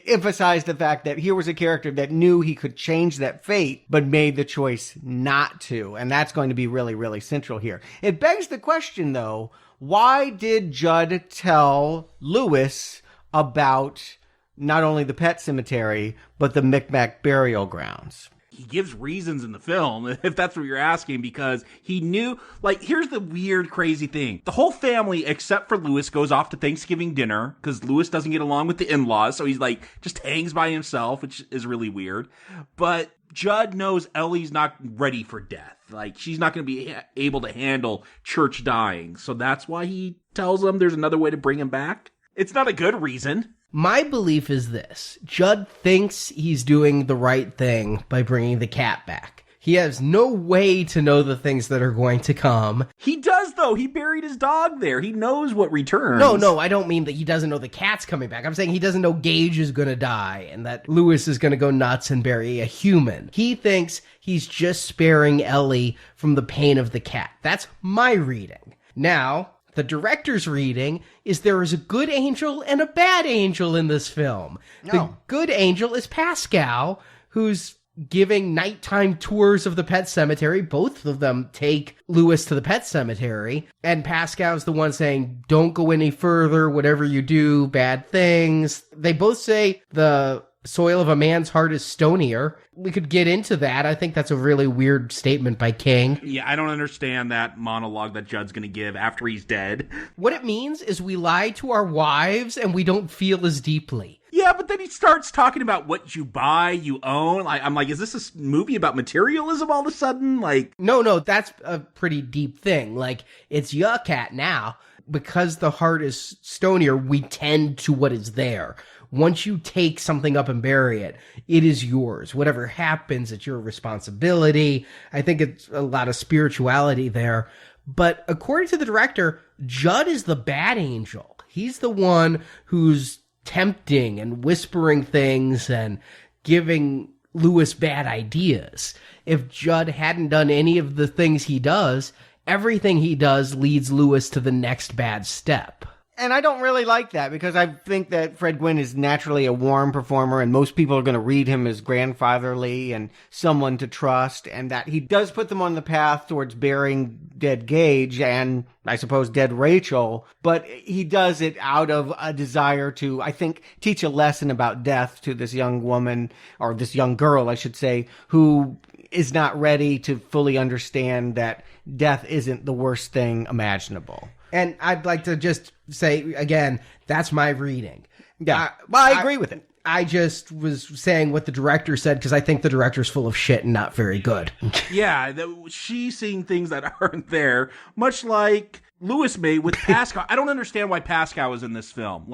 emphasized the fact that here was a character that knew he could change that fate, but made the choice not to. And that's going to be really, really central here. It begs the question, though, why did Judd tell Lewis about not only the Pet Sematary, but the Micmac burial grounds? He gives reasons in the film, if that's what you're asking, because he knew, here's the weird, crazy thing. The whole family, except for Lewis, goes off to Thanksgiving dinner, because Lewis doesn't get along with the in-laws, so he's, just hangs by himself, which is really weird. But Judd knows Ellie's not ready for death. She's not going to be able to handle Church dying, so that's why he tells them there's another way to bring him back. It's not a good reason. My belief is this. Judd thinks he's doing the right thing by bringing the cat back. He has no way to know the things that are going to come. He does, though. He buried his dog there. He knows what returns. No, I don't mean that he doesn't know the cat's coming back. I'm saying he doesn't know Gage is going to die and that Lewis is going to go nuts and bury a human. He thinks he's just sparing Ellie from the pain of the cat. That's my reading. Now, the director's reading is there is a good angel and a bad angel in this film. No. The good angel is Pascal, who's giving nighttime tours of the Pet Sematary. Both of them take Lewis to the Pet Sematary. And Pascal's the one saying, don't go any further, whatever you do, bad things. They both say the soil of a man's heart is stonier. We could get into that. I think that's a really weird statement by King. Yeah, I don't understand that monologue that Judd's going to give after he's dead. What it means is we lie to our wives and we don't feel as deeply. Yeah, but then he starts talking about what you buy, you own. I'm like, is this a movie about materialism all of a sudden? No, that's a pretty deep thing. It's your cat now. Because the heart is stonier, we tend to what is there. Once you take something up and bury it, it is yours. Whatever happens, it's your responsibility. I think it's a lot of spirituality there. But according to the director, Judd is the bad angel. He's the one who's tempting and whispering things and giving Lewis bad ideas. If Judd hadn't done any of the things he does, everything he does leads Lewis to the next bad step. And I don't really like that because I think that Fred Gwynne is naturally a warm performer and most people are going to read him as grandfatherly and someone to trust, and that he does put them on the path towards burying dead Gage and, I suppose, dead Rachel, but he does it out of a desire to, I think, teach a lesson about death to this young woman, or this young girl, I should say, who is not ready to fully understand that death isn't the worst thing imaginable. And I'd like to just say, again, that's my reading. Yeah, I agree with it. I just was saying what the director said because I think the director's full of shit and not very good. Yeah, she's seeing things that aren't there, much like Lewis made with Pascal. I don't understand why Pascal was in this film.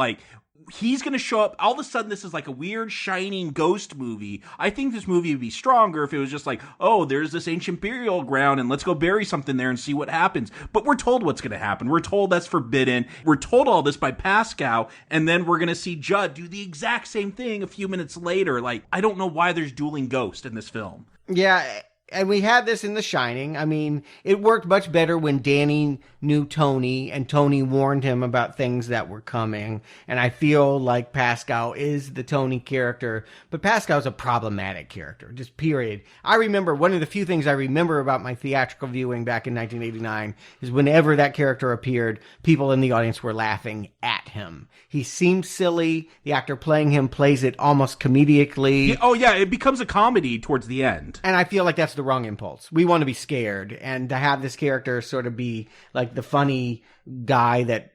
He's going to show up. All of a sudden, this is like a weird, shining ghost movie. I think this movie would be stronger if it was just there's this ancient burial ground and let's go bury something there and see what happens. But we're told what's going to happen. We're told that's forbidden. We're told all this by Pascal, and then we're going to see Judd do the exact same thing a few minutes later. I don't know why there's dueling ghosts in this film. Yeah, and we had this in The Shining. I mean, it worked much better when Danny knew Tony and Tony warned him about things that were coming. And I feel like Pascal is the Tony character, but Pascal's a problematic character, just period. I remember one of the few things I remember about my theatrical viewing back in 1989 is whenever that character appeared, people in the audience were laughing at him. He seems silly. The actor playing him plays it almost comedically. Yeah, it becomes a comedy towards the end. And I feel like that's the wrong impulse. We want to be scared, and to have this character sort of be like the funny guy that,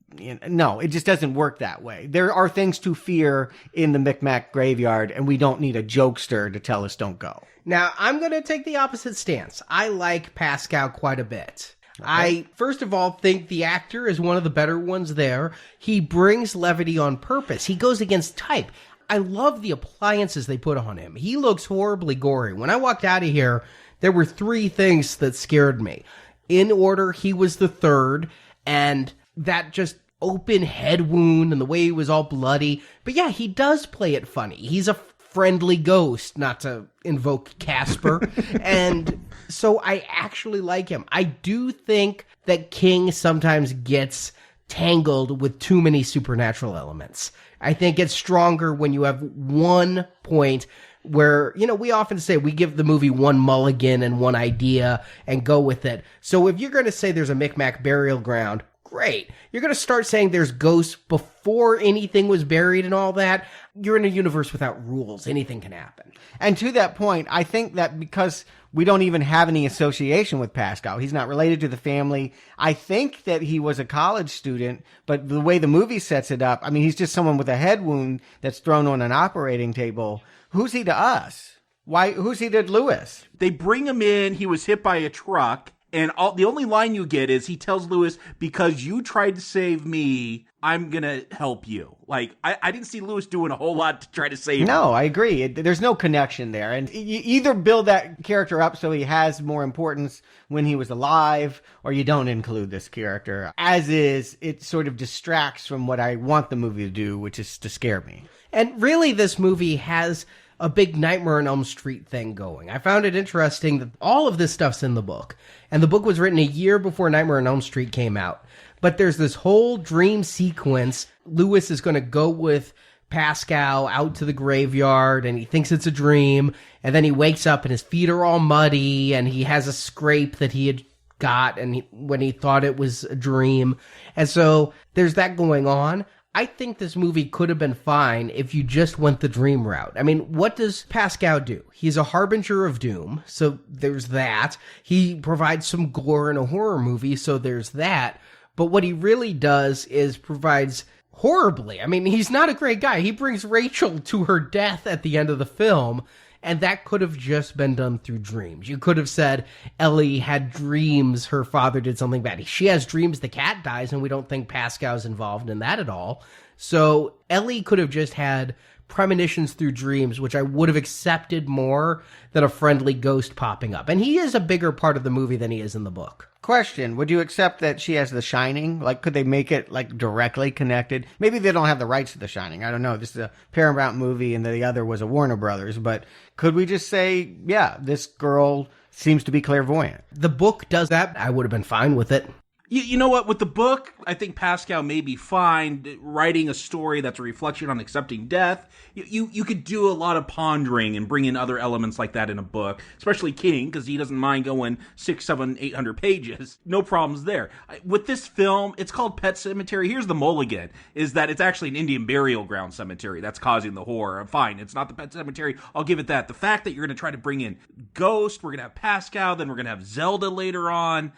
no, it just doesn't work that way. There are things to fear in the Micmac graveyard, and we don't need a jokester to tell us don't go. Now, I'm going to take the opposite stance. I like Pascal quite a bit. Okay. I, first of all, think the actor is one of the better ones there. He brings levity on purpose. He goes against type. I love the appliances they put on him. He looks horribly gory. When I walked out of here, there were 3 things that scared me. In order, he was the third, and that just open head wound and the way he was all bloody. But yeah, he does play it funny. He's a friendly ghost, not to invoke Casper. And so I actually like him. I do think that King sometimes gets tangled with too many supernatural elements. I think it's stronger when you have one point where, we often say we give the movie one mulligan and one idea and go with it. So if you're going to say there's a Micmac burial ground, great. You're going to start saying there's ghosts before anything was buried and all that. You're in a universe without rules. Anything can happen. And to that point, I think that because we don't even have any association with Pascal, he's not related to the family. I think that he was a college student, but the way the movie sets it up, I mean, he's just someone with a head wound that's thrown on an operating table. Who's he to us? Who's he to Lewis? They bring him in. He was hit by a truck. And the only line you get is he tells Lewis, because you tried to save me, I'm going to help you. Like, I didn't see Lewis doing a whole lot to try to save him. No, I agree. There's no connection there. And you either build that character up so he has more importance when he was alive, or you don't include this character. As is, it sort of distracts from what I want the movie to do, which is to scare me. And really, this movie has a big Nightmare on Elm Street thing going. I found it interesting that all of this stuff's in the book. And the book was written a year before Nightmare on Elm Street came out. But there's this whole dream sequence. Lewis is going to go with Pascal out to the graveyard, and he thinks it's a dream. And then he wakes up, and his feet are all muddy, and he has a scrape that he had got when he thought it was a dream. And so there's that going on. I think this movie could have been fine if you just went the dream route. I mean, what does Pascal do? He's a harbinger of doom, so there's that. He provides some gore in a horror movie, so there's that. But what he really does is provides horribly. I mean, he's not a great guy. He brings Rachel to her death at the end of the film, and that could have just been done through dreams. You could have said Ellie had dreams her father did something bad. She has dreams the cat dies, and we don't think Pascal's involved in that at all. So Ellie could have just had premonitions through dreams, which I would have accepted more than a friendly ghost popping up. And he is a bigger part of the movie than he is in the book. Question, would you accept that she has The Shining? Like, could they make it, like, directly connected? Maybe they don't have the rights to The Shining. I don't know. This is a Paramount movie, and the other was a Warner Brothers. But could we just say, yeah, this girl seems to be clairvoyant? The book does that. I would have been fine with it. You know what? With the book, I think Pascal may be fine writing a story that's a reflection on accepting death. You could do a lot of pondering and bring in other elements like that in a book, especially King, because he doesn't mind going 600, 700, 800 pages. No problems there. With this film, it's called Pet Sematary. Here's the mulligan, is that it's actually an Indian burial ground cemetery that's causing the horror. Fine, it's not the Pet Sematary. I'll give it that. The fact that you're going to try to bring in Ghost, we're going to have Pascal, then we're going to have Zelda later on.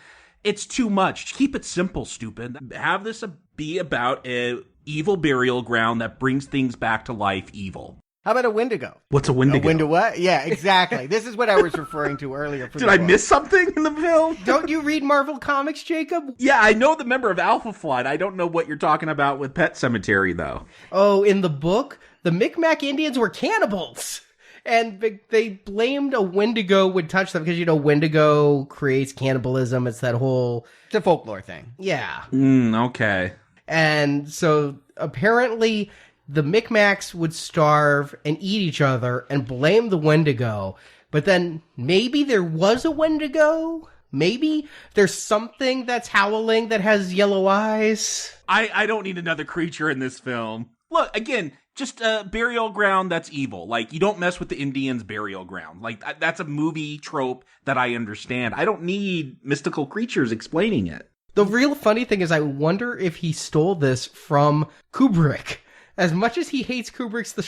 It's too much. Keep it simple, stupid. Have this be about a evil burial ground that brings things back to life evil. How about a Wendigo? What's a Wendigo? A Wendigo what? Yeah, exactly. This is what I was referring to earlier. Did I miss something in the film? Don't you read Marvel Comics, Jacob? Yeah, I know the member of Alpha Flight. I don't know what you're talking about with Pet Sematary, though. Oh, in the book, the Micmac Indians were cannibals. And they blamed a Wendigo would touch them because, Wendigo creates cannibalism. It's that whole... It's a folklore thing. Yeah. Okay. And so apparently the Micmacs would starve and eat each other and blame the Wendigo. But then maybe there was a Wendigo? Maybe there's something that's howling that has yellow eyes? I don't need another creature in this film. Look, again... Just a burial ground that's evil. Like, you don't mess with the Indians' burial ground. Like, that's a movie trope that I understand. I don't need mystical creatures explaining it. The real funny thing is I wonder if he stole this from Kubrick. As much as he hates Kubrick's The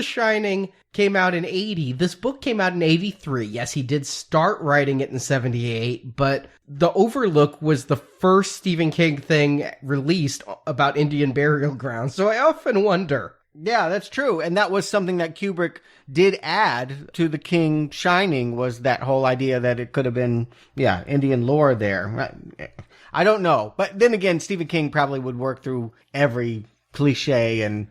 Shining came out in 80. This book came out in 83. Yes, he did start writing it in 78, but The Overlook was the first Stephen King thing released about Indian burial grounds. So I often wonder. Yeah, that's true. And that was something that Kubrick did add to the King Shining, was that whole idea that it could have been, Indian lore there. I don't know. But then again, Stephen King probably would work through every cliche and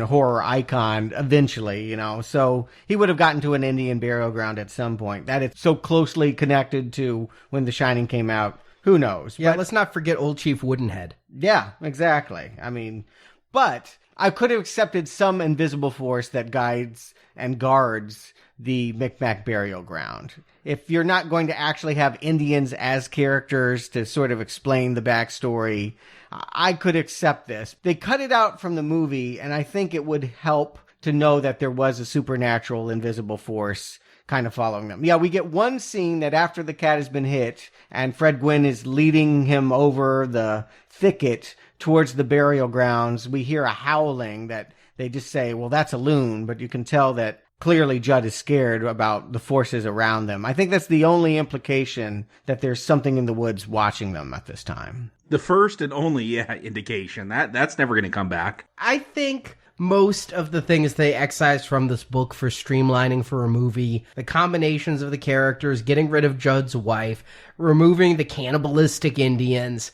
horror icon eventually, so he would have gotten to an Indian burial ground at some point. That it's so closely connected to when The Shining came out, who knows? Yeah, let's not forget Old Chief Woodenhead. Yeah, exactly. I mean, but I could have accepted some invisible force that guides and guards the Micmac burial ground. If you're not going to actually have Indians as characters to sort of explain the backstory, I could accept this. They cut it out from the movie, and I think it would help to know that there was a supernatural invisible force kind of following them. Yeah, we get one scene that after the cat has been hit and Fred Gwynn is leading him over the thicket towards the burial grounds, we hear a howling that they just say, well, that's a loon, but you can tell that clearly Judd is scared about the forces around them. I think that's the only implication that there's something in the woods watching them at this time. The first and only indication. That's never going to come back. I think most of the things they excised from this book for streamlining for a movie, the combinations of the characters, getting rid of Judd's wife, removing the cannibalistic Indians,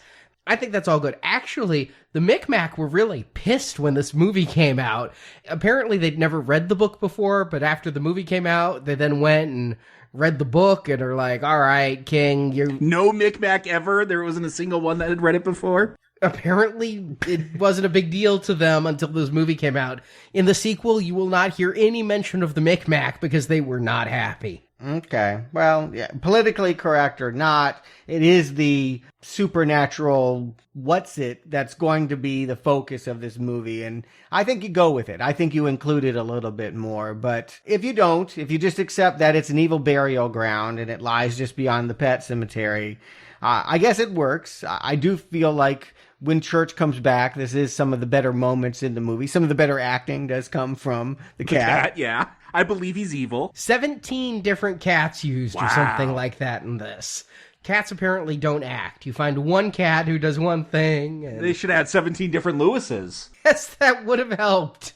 I think that's all good. Actually, the Micmac were really pissed when this movie came out. Apparently, they'd never read the book before, but after the movie came out, they then went and read the book and are like, all right, King, you're... No Micmac ever? There wasn't a single one that had read it before? Apparently, it wasn't a big deal to them until this movie came out. In the sequel, you will not hear any mention of the Micmac because they were not happy. Okay. Well, yeah, politically correct or not, it is the supernatural that's going to be the focus of this movie. And I think you go with it. I think you include it a little bit more. But if you don't, if you just accept that it's an evil burial ground and it lies just beyond the Pet Sematary, I guess it works. I do feel like when Church comes back, this is some of the better moments in the movie. Some of the better acting does come from the cat. Yeah. I believe he's evil. 17 different cats used or something like that in this. Cats apparently don't act. You find one cat who does one thing. And... They should have had 17 different Lewises. Yes, that would have helped.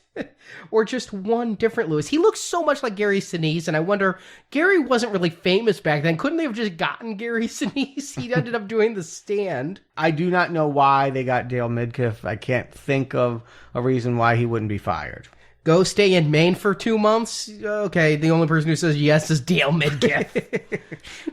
Or just one different Lewis. He looks so much like Gary Sinise, and I wonder, Gary wasn't really famous back then. Couldn't they have just gotten Gary Sinise? He ended up doing The Stand. I do not know why they got Dale Midkiff. I can't think of a reason why he wouldn't be fired. Go stay in Maine for 2 months? Okay, the only person who says yes is Dale Midkiff.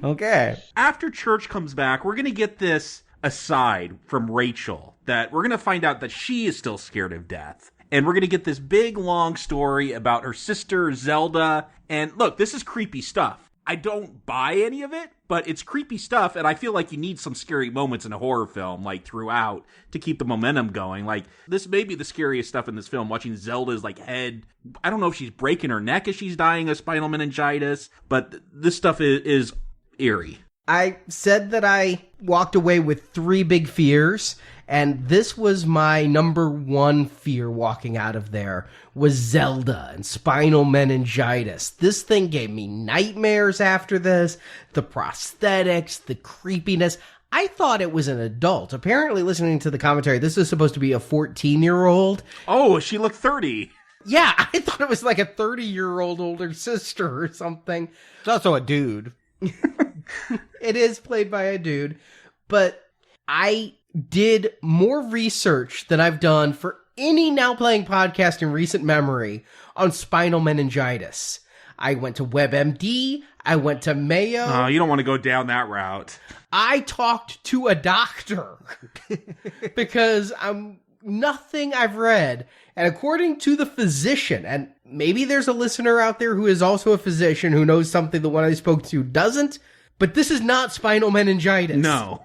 Okay. After Church comes back, we're going to get this aside from Rachel, that we're going to find out that she is still scared of death. And we're going to get this big, long story about her sister, Zelda. And look, this is creepy stuff. I don't buy any of it, but it's creepy stuff, and I feel like you need some scary moments in a horror film, like, throughout, to keep the momentum going. Like, this may be the scariest stuff in this film, watching Zelda's, like, head. I don't know if she's breaking her neck as she's dying of spinal meningitis, but this stuff is eerie. I said that I walked away with 3 big fears, and this was my number 1 fear walking out of there, was Zelda and spinal meningitis. This thing gave me nightmares after this, the prosthetics, the creepiness. I thought it was an adult. Apparently, listening to the commentary, this is supposed to be a 14-year-old. Oh, she looked 30. Yeah, I thought it was like a 30-year-old older sister or something. It's also a dude. It is played by a dude, but I did more research than I've done for any Now Playing podcast in recent memory on spinal meningitis. I went to WebMD, I went to Mayo. Oh, you don't want to go down that route. I talked to a doctor because nothing I've read. And according to the physician, and maybe there's a listener out there who is also a physician who knows something the one I spoke to doesn't, but this is not spinal meningitis. No.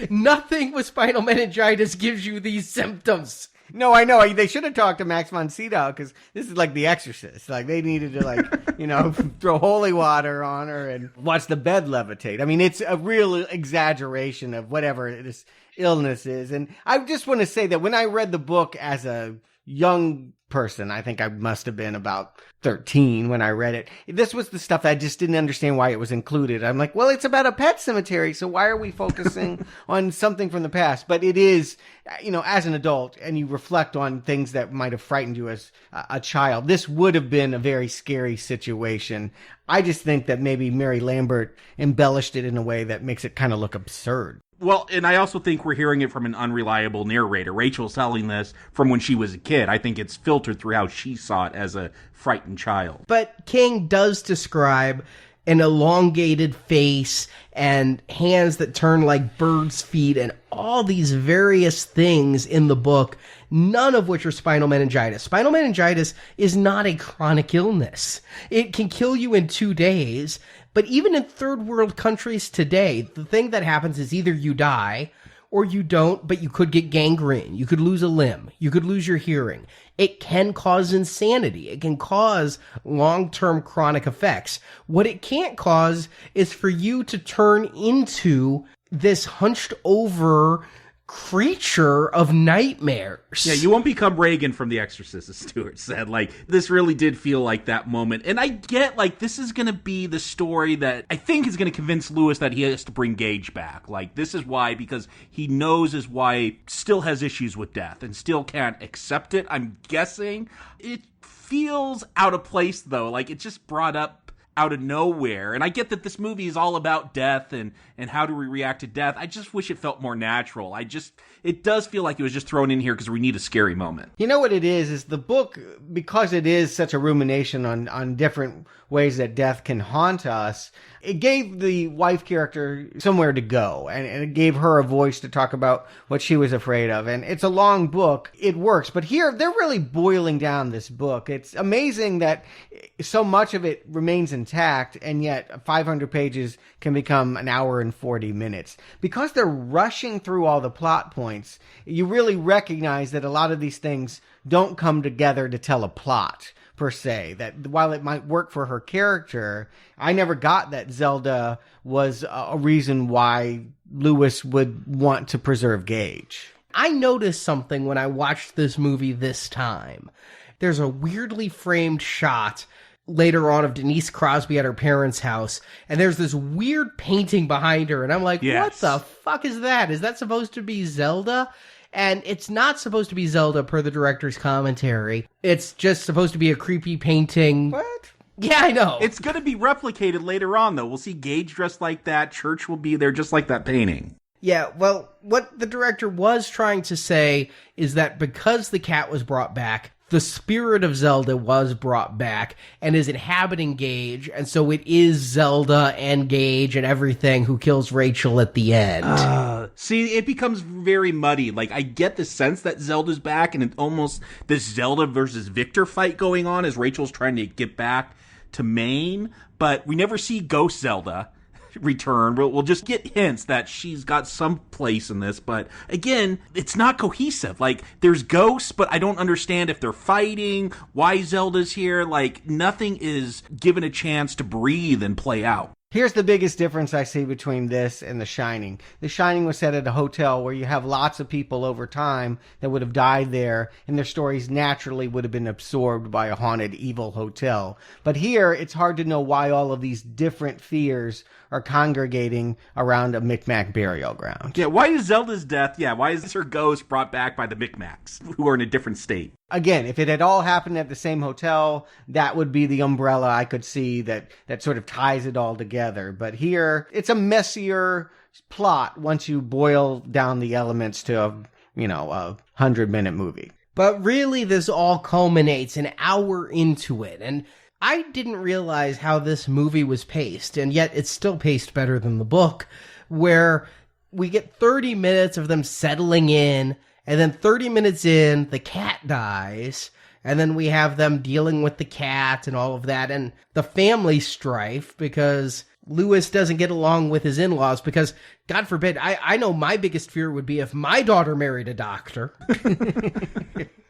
Nothing with spinal meningitis gives you these symptoms. No, I know. They should have talked to Max von Sydow, because this is like The Exorcist. Like, they needed to, throw holy water on her and watch the bed levitate. I mean, it's a real exaggeration of whatever this illness is. And I just want to say that when I read the book as a young person, I think I must have been about 13 when I read it. This was the stuff that I just didn't understand why it was included. I'm like, well, it's about a pet cemetery, so why are we focusing on something from the past? But it is, as an adult, and you reflect on things that might have frightened you as a child, this would have been a very scary situation. I just think that maybe Mary Lambert embellished it in a way that makes it kind of look absurd. Well, and I also think we're hearing it from an unreliable narrator. Rachel's telling this from when she was a kid. I think it's filtered through how she saw it as a frightened child. But King does describe an elongated face and hands that turn like birds' feet and all these various things in the book, none of which are spinal meningitis. Spinal meningitis is not a chronic illness. It can kill you in 2 days, but even in third world countries today, the thing that happens is either you die or you don't, but you could get gangrene. You could lose a limb. You could lose your hearing. It can cause insanity. It can cause long-term chronic effects. What it can't cause is for you to turn into this hunched over creature of nightmares. Yeah, you won't become Reagan from The Exorcist, as Stuart said. Like, this really did feel like that moment. And I get, like, this is going to be the story that I think is going to convince Lewis that he has to bring Gage back. Like, this is why, because he knows his wife still has issues with death and still can't accept it, I'm guessing. It feels out of place, though. Like, it just brought up out of nowhere. And I get that this movie is all about death and how do we react to death. I just wish it felt more natural. It does feel like it was just thrown in here because we need a scary moment. You know what it is the book, because it is such a rumination on different ways that death can haunt us, it gave the wife character somewhere to go, and it gave her a voice to talk about what she was afraid of. And it's a long book. It works. But here, they're really boiling down this book. It's amazing that so much of it remains intact, and yet 500 pages can become an hour and 40 minutes. Because they're rushing through all the plot points, you really recognize that a lot of these things don't come together to tell a plot, per se. That while it might work for her character, I never got that Zelda was a reason why Lewis would want to preserve Gage. I noticed something when I watched this movie this time. There's a weirdly framed shot later on of Denise Crosby at her parents' house, and there's this weird painting behind her, and I'm like, yes. What the fuck is that? Is that supposed to be Zelda? And it's not supposed to be Zelda per the director's commentary. It's just supposed to be a creepy painting. What? Yeah, I know. It's going to be replicated later on, though. We'll see Gage dressed like that. Church will be there just like that painting. Yeah, well, what the director was trying to say is that because the cat was brought back, the spirit of Zelda was brought back and is inhabiting Gage, and so it is Zelda and Gage and everything who kills Rachel at the end. See, it becomes very muddy. Like, I get the sense that Zelda's back, and it's almost this Zelda versus Victor fight going on as Rachel's trying to get back to Maine, but we never see Ghost Zelda return. We'll just get hints that she's got some place in this, but again, it's not cohesive. Like, there's ghosts, but I don't understand if they're fighting, why Zelda's here. Like, nothing is given a chance to breathe and play out. Here's the biggest difference I see between this and The Shining. The Shining was set at a hotel where you have lots of people over time that would have died there, and their stories naturally would have been absorbed by a haunted, evil hotel. But here, it's hard to know why all of these different fears are congregating around a Micmac burial ground. Yeah, why is Zelda's death, why is her ghost brought back by the Micmacs, who are in a different state? Again, if it had all happened at the same hotel, that would be the umbrella I could see that sort of ties it all together. But here, it's a messier plot once you boil down the elements to a 100-minute movie. But really, this all culminates an hour into it, and I didn't realize how this movie was paced, and yet it's still paced better than the book, where we get 30 minutes of them settling in, and then 30 minutes in, the cat dies, and then we have them dealing with the cat and all of that, and the family strife, because Lewis doesn't get along with his in-laws, because, God forbid, I know my biggest fear would be if my daughter married a doctor.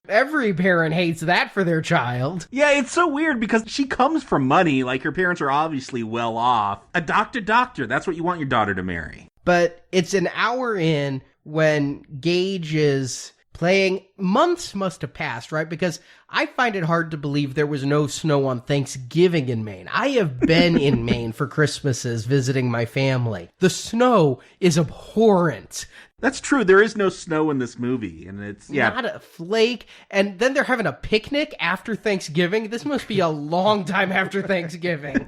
Every parent hates that for their child. Yeah, it's so weird because she comes from money. Like, her parents are obviously well off. A doctor, that's what you want your daughter to marry. But it's an hour in when Gage is playing. Months must have passed, right? Because I find it hard to believe there was no snow on Thanksgiving in Maine. I have been in Maine for Christmases visiting my family. The snow is abhorrent. That's true. There is no snow in this movie, and it's not a flake. And then they're having a picnic after Thanksgiving. This must be a long time after Thanksgiving.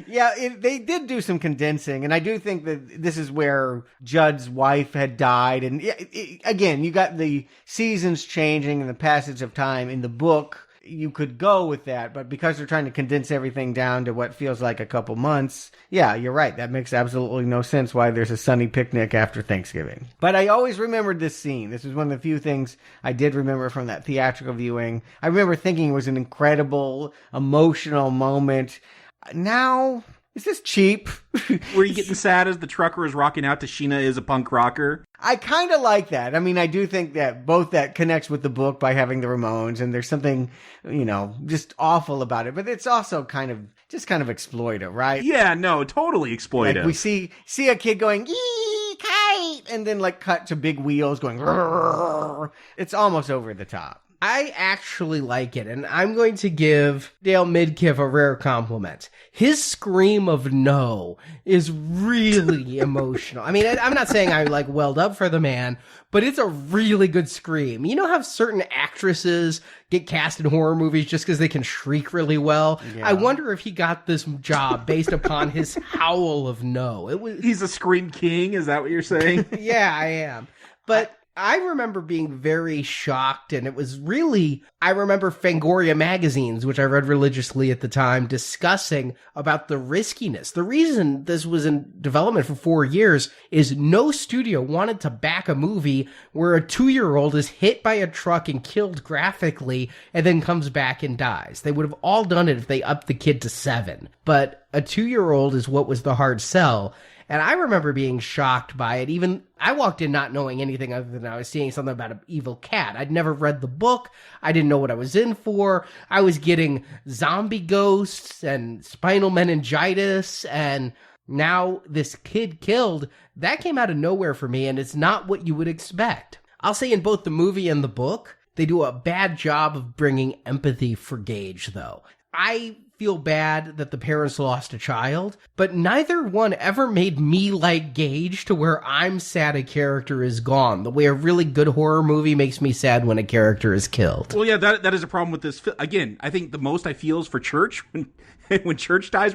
Yeah, they did do some condensing, and I do think that this is where Judd's wife had died. And again, you got the seasons changing and the passage of time in the book. you could go with that, but because they're trying to condense everything down to what feels like a couple months, yeah, you're right. That makes absolutely no sense why there's a sunny picnic after Thanksgiving. But I always remembered this scene. This was one of the few things I did remember from that theatrical viewing. I remember thinking it was an incredible, emotional moment. Now, is this cheap? Were you getting sad as the trucker is rocking out to Sheena is a punk rocker? I kind of like that. I mean, I do think that both that connects with the book by having the Ramones, and there's something, just awful about it. But it's also kind of exploitive, right? Yeah, no, totally exploitive. Like we see a kid going, "Ee, kite," and then like cut to big wheels going, "Rrrr." It's almost over the top. I actually like it, and I'm going to give Dale Midkiff a rare compliment. His scream of no is really emotional. I mean, I'm not saying I welled up for the man, but it's a really good scream. You know how certain actresses get cast in horror movies just because they can shriek really well? Yeah. I wonder if he got this job based upon his howl of no. He's a scream king, is that what you're saying? Yeah, I am. But I remember being very shocked, and it was really, I remember Fangoria magazines, which I read religiously at the time, discussing about the riskiness. The reason this was in development for 4 years is no studio wanted to back a movie where a 2-year-old is hit by a truck and killed graphically and then comes back and dies. They would have all done it if they upped the kid to 7. But a 2-year-old is what was the hard sell. And I remember being shocked by it. Even I walked in not knowing anything other than I was seeing something about an evil cat. I'd never read the book. I didn't know what I was in for. I was getting zombie ghosts and spinal meningitis. And now this kid killed. That came out of nowhere for me. And it's not what you would expect. I'll say in both the movie and the book, they do a bad job of bringing empathy for Gage, though. I feel bad that the parents lost a child, but neither one ever made me like Gage to where I'm sad a character is gone. The way a really good horror movie makes me sad when a character is killed. Well, yeah, that is a problem with this. Again, I think the most I feel is for Church when Church dies.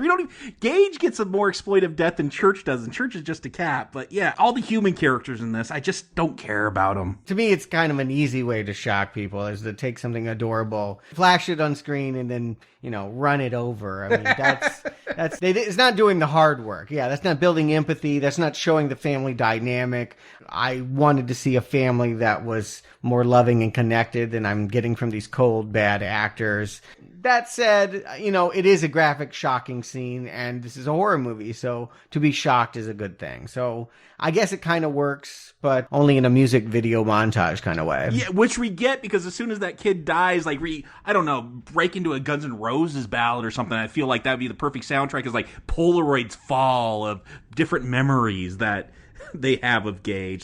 Gage gets a more exploitive death than Church does, and Church is just a cat. But yeah, all the human characters in this, I just don't care about them. To me, it's kind of an easy way to shock people, is to take something adorable, flash it on screen, and then run it over. I mean, it's not doing the hard work. Yeah, that's not building empathy. That's not showing the family dynamic. I wanted to see a family that was more loving and connected than I'm getting from these cold, bad actors. That said, it is a graphic, shocking scene, and this is a horror movie, so to be shocked is a good thing. So I guess it kind of works, but only in a music video montage kind of way. Yeah, which we get because as soon as that kid dies, break into a Guns N' Roses ballad or something, I feel like that would be the perfect soundtrack, is like Polaroids fall of different memories that they have of Gage.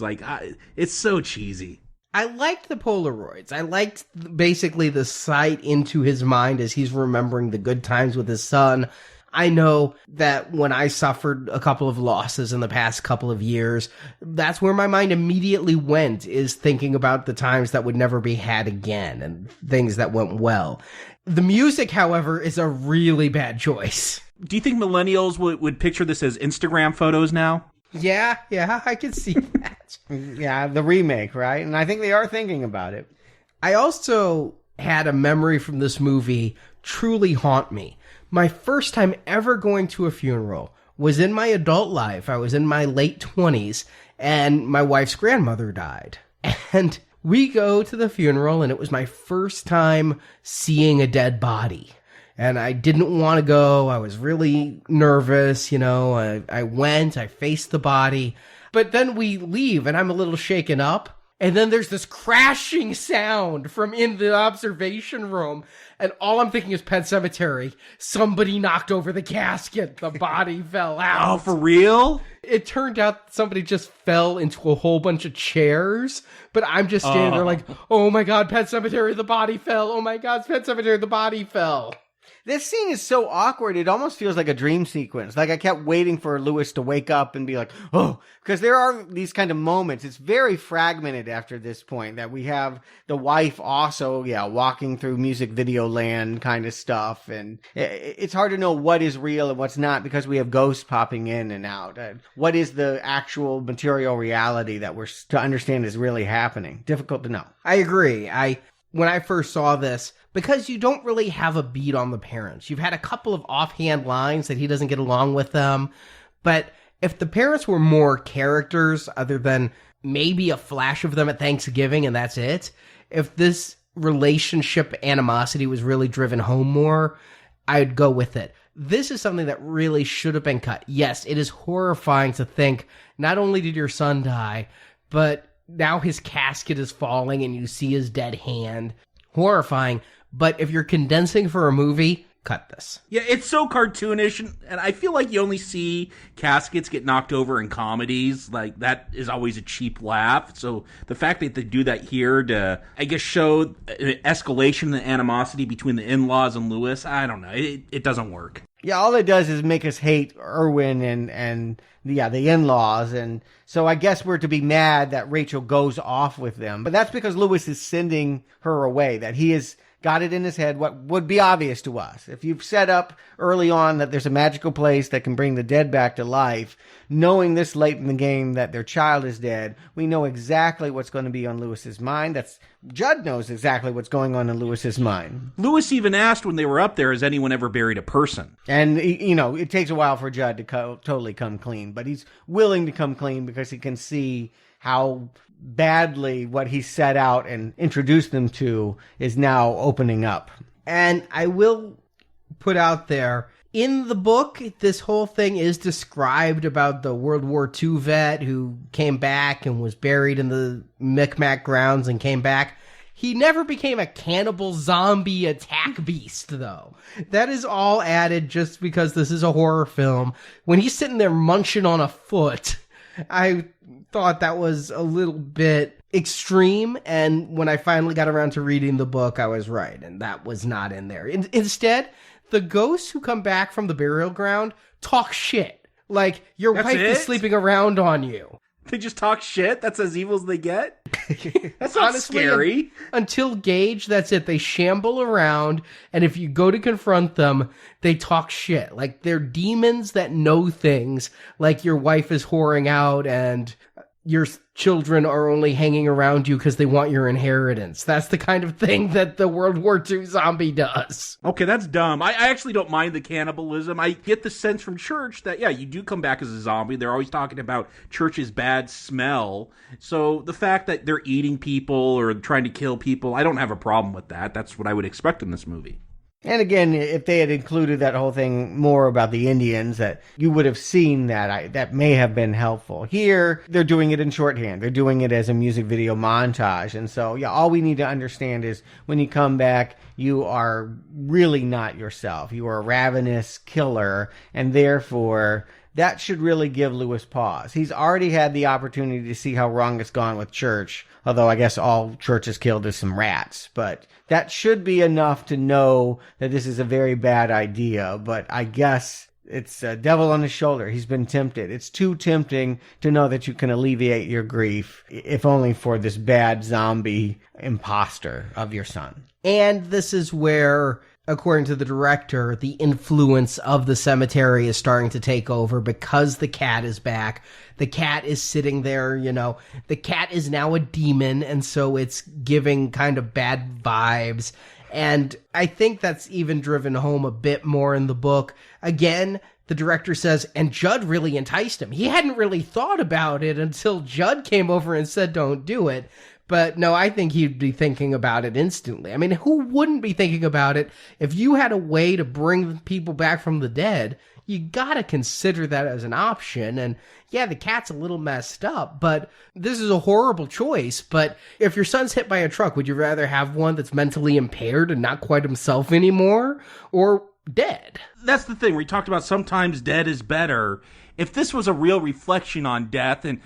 It's so cheesy. I liked the Polaroids. I liked basically the sight into his mind as he's remembering the good times with his son. I know that when I suffered a couple of losses in the past couple of years, that's where my mind immediately went, is thinking about the times that would never be had again and things that went well. The music, however, is a really bad choice. Do you think millennials would picture this as Instagram photos now? Yeah, I can see that. Yeah, the remake, right? And I think they are thinking about it. I also had a memory from this movie truly haunt me. My first time ever going to a funeral was in my adult life. I was in my late 20s, and my wife's grandmother died. And we go to the funeral, and it was my first time seeing a dead body. And I didn't want to go. I was really nervous, I went, I faced the body. But then we leave, and I'm a little shaken up. And then there's this crashing sound from in the observation room. And all I'm thinking is Pet Sematary. Somebody knocked over the casket. The body fell out. Oh, for real? It turned out somebody just fell into a whole bunch of chairs. But I'm just standing there like, oh my God, Pet Sematary, the body fell. Oh my God, Pet Sematary, the body fell. This scene is so awkward, it almost feels like a dream sequence. Like I kept waiting for Lewis to wake up and be like, oh, because there are these kind of moments. It's very fragmented after this point, that we have the wife also, walking through music video land kind of stuff. And it's hard to know what is real and what's not, because we have ghosts popping in and out. What is the actual material reality that we're to understand is really happening? Difficult to know. I agree. when I first saw this, because you don't really have a beat on the parents. You've had a couple of offhand lines that he doesn't get along with them, but if the parents were more characters other than maybe a flash of them at Thanksgiving and that's it, if this relationship animosity was really driven home more, I'd go with it. This is something that really should have been cut. Yes, it is horrifying to think, not only did your son die, but now his casket is falling and you see his dead hand. Horrifying. But if you're condensing for a movie, cut this. Yeah, it's so cartoonish, and I feel like you only see caskets get knocked over in comedies. Like, that is always a cheap laugh. So the fact that they do that here to, I guess, show escalation in the animosity between the in-laws and Lewis, I don't know. It doesn't work. Yeah, all it does is make us hate Irwin and the in-laws. And so I guess we're to be mad that Rachel goes off with them. But that's because Lewis is sending her away, that he has got it in his head what would be obvious to us. If you've set up early on that there's a magical place that can bring the dead back to life, knowing this late in the game that their child is dead, we know exactly what's going to be on Lewis's mind. Judd knows exactly what's going on in Lewis's mind. Lewis even asked when they were up there, has anyone ever buried a person? And, it takes a while for Judd to totally come clean, but he's willing to come clean because he can see how badly what he set out and introduced them to is now opening up. And I will put out there, in the book, this whole thing is described about the World War II vet who came back and was buried in the Micmac grounds and came back. He never became a cannibal zombie attack beast, though. That is all added just because this is a horror film. When he's sitting there munching on a foot, I thought that was a little bit extreme, and when I finally got around to reading the book, I was right, and that was not in there. Instead, the ghosts who come back from the burial ground talk shit. Like, your wife is sleeping around on you. They just talk shit? That's as evil as they get? That's not Honestly, scary. Until Gage, that's it. They shamble around, and if you go to confront them, they talk shit. Like, they're demons that know things, like your wife is whoring out and your children are only hanging around you because they want your inheritance. That's the kind of thing that the World War II zombie does. Okay, that's dumb. I actually don't mind the cannibalism. I get the sense from Church that, yeah, you do come back as a zombie. They're always talking about Church's bad smell. So the fact that they're eating people or trying to kill people, I don't have a problem with that. That's what I would expect in this movie. And again, if they had included that whole thing more about the Indians, that you would have seen that may have been helpful. Here, they're doing it in shorthand. They're doing it as a music video montage. And so, yeah, all we need to understand is when you come back, you are really not yourself. You are a ravenous killer, and therefore that should really give Lewis pause. He's already had the opportunity to see how wrong it's gone with Church, although I guess all Church has killed is some rats. But that should be enough to know that this is a very bad idea. But I guess it's a devil on his shoulder. He's been tempted. It's too tempting to know that you can alleviate your grief, if only for this bad zombie imposter of your son. And this is where, according to the director, the influence of the cemetery is starting to take over because the cat is back. The cat is sitting there, the cat is now a demon, and so it's giving kind of bad vibes. And I think that's even driven home a bit more in the book. Again, the director says, and Judd really enticed him. He hadn't really thought about it until Judd came over and said, don't do it. But no, I think he'd be thinking about it instantly. I mean, who wouldn't be thinking about it? If you had a way to bring people back from the dead, you gotta consider that as an option. And yeah, the cat's a little messed up, but this is a horrible choice. But if your son's hit by a truck, would you rather have one that's mentally impaired and not quite himself anymore, or dead? That's the thing. We talked about sometimes dead is better. If this was a real reflection on death, and,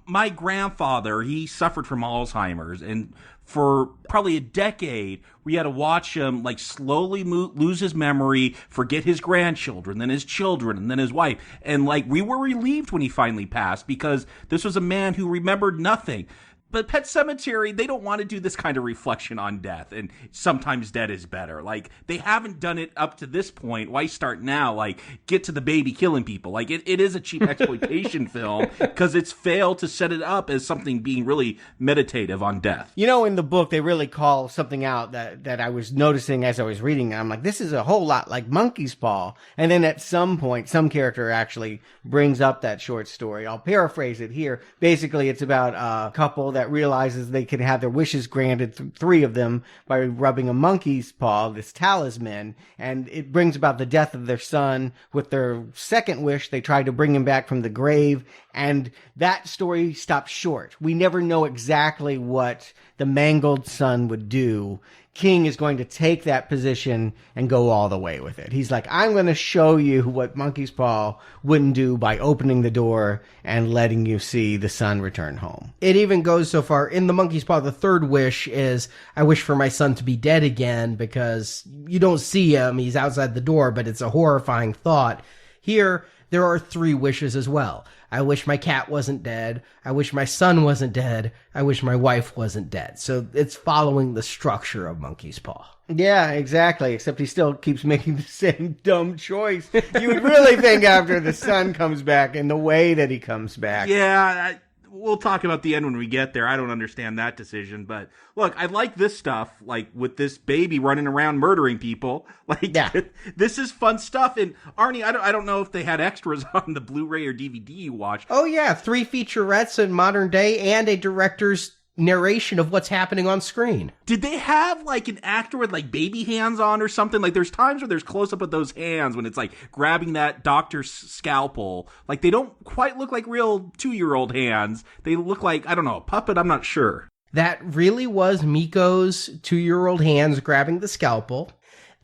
my grandfather, he suffered from Alzheimer's, and for probably a decade, we had to watch him, slowly lose his memory, forget his grandchildren, then his children, and then his wife. And, we were relieved when he finally passed, because this was a man who remembered nothing. But Pet Sematary, they don't want to do this kind of reflection on death, and sometimes dead is better. Like, they haven't done it up to this point. Why start now? Like, get to the baby killing people. Like, it is a cheap exploitation film because it's failed to set it up as something being really meditative on death. You know, in the book, they really call something out that I was noticing as I was reading. I'm like, this is a whole lot like Monkey's Paw. And then at some point, some character actually brings up that short story. I'll paraphrase it here. Basically, it's about a couple that realizes they can have their wishes granted, three of them, by rubbing a monkey's paw, this talisman, and it brings about the death of their son. With their second wish, they try to bring him back from the grave, and that story stops short. We never know exactly what the mangled son would do. King is going to take that position and go all the way with it. He's like, I'm going to show you what Monkey's Paw wouldn't do by opening the door and letting you see the son return home. It even goes so far in the Monkey's Paw. The third wish is, I wish for my son to be dead again, because you don't see him. He's outside the door, but it's a horrifying thought. Here, there are three wishes as well. I wish my cat wasn't dead. I wish my son wasn't dead. I wish my wife wasn't dead. So it's following the structure of Monkey's Paw. Yeah, exactly. Except he still keeps making the same dumb choice. You would really think after the son comes back and the way that he comes back. Yeah, we'll talk about the end when we get there. I don't understand that decision, but look, I like this stuff, like with this baby running around murdering people. Like, yeah. This is fun stuff. And Arnie, I don't know if they had extras on the Blu-ray or DVD you watched. Oh yeah, 3 featurettes in modern day and a director's narration of what's happening on screen. Did they have like an actor with like baby hands on or something? Like there's times where there's close up of those hands when it's like grabbing that doctor's scalpel. Like they don't quite look like real 2-year-old hands. They look like, I don't know, a puppet. I'm not sure. That really was Miko's 2-year-old hands grabbing the scalpel.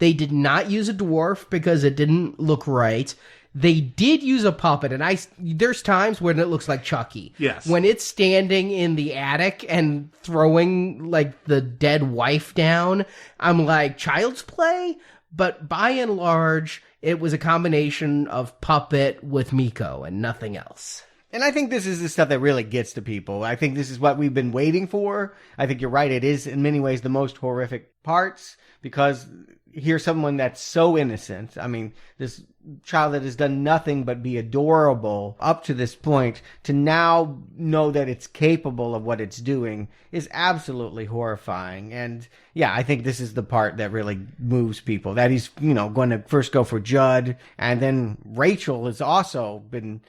They did not use a dwarf because it didn't look right. They did use a puppet, and there's times when it looks like Chucky. Yes. When it's standing in the attic and throwing, like, the dead wife down, I'm like, child's play? But by and large, it was a combination of puppet with Miko and nothing else. And I think this is the stuff that really gets to people. I think this is what we've been waiting for. I think you're right. It is, in many ways, the most horrific parts, because here's someone that's so innocent. I mean, this child that has done nothing but be adorable up to this point, to now know that it's capable of what it's doing is absolutely horrifying. And yeah, I think this is the part that really moves people, that he's, going to first go for Judd, and then Rachel has also been,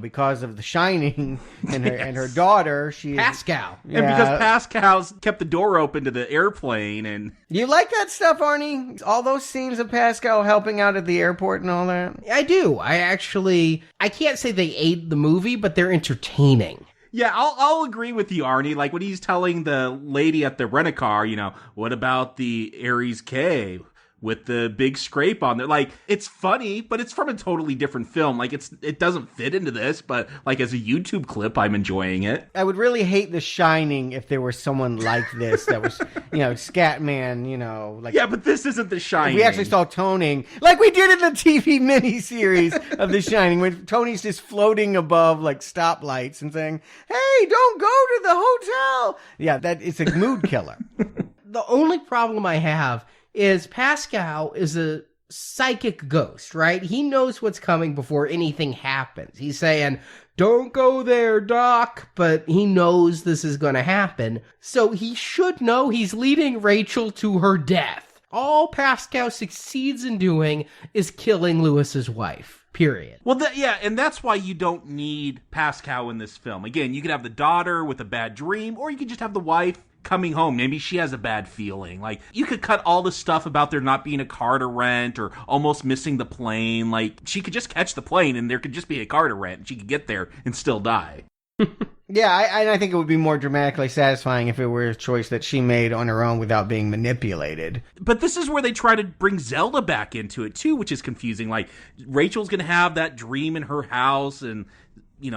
because of The Shining and her, and her daughter, she Pascal. And because Pascal's kept the door open to the airplane. And you like that stuff, Arnie? All those scenes of Pascal helping out at the airport and all that? I do. I can't say they aid the movie, but they're entertaining. Yeah, I'll agree with you, Arnie. Like when he's telling the lady at the rent-a-car, what about the Ares K with the big scrape on there? Like, it's funny, but it's from a totally different film. Like, it doesn't fit into this, but like as a YouTube clip, I'm enjoying it. I would really hate The Shining if there was someone like this that was, Scatman, like. Yeah, but this isn't The Shining. We actually saw toning, like we did in the TV miniseries of The Shining, when Tony's just floating above like stoplights and saying, "Hey, don't go to the hotel." Yeah, it's a mood killer. The only problem I have is Pascal is a psychic ghost, right? He knows what's coming before anything happens. He's saying, don't go there, Doc, but he knows this is going to happen. So he should know he's leading Rachel to her death. All Pascal succeeds in doing is killing Lewis's wife. Period. Well, and that's why you don't need Pascal in this film. Again, you could have the daughter with a bad dream, or you could just have the wife coming home. Maybe she has a bad feeling. Like, you could cut all the stuff about there not being a car to rent or almost missing the plane. Like, she could just catch the plane and there could just be a car to rent and she could get there and still die. Yeah, I think it would be more dramatically satisfying if it were a choice that she made on her own without being manipulated. But this is where they try to bring Zelda back into it too, which is confusing. Like, Rachel's going to have that dream in her house, and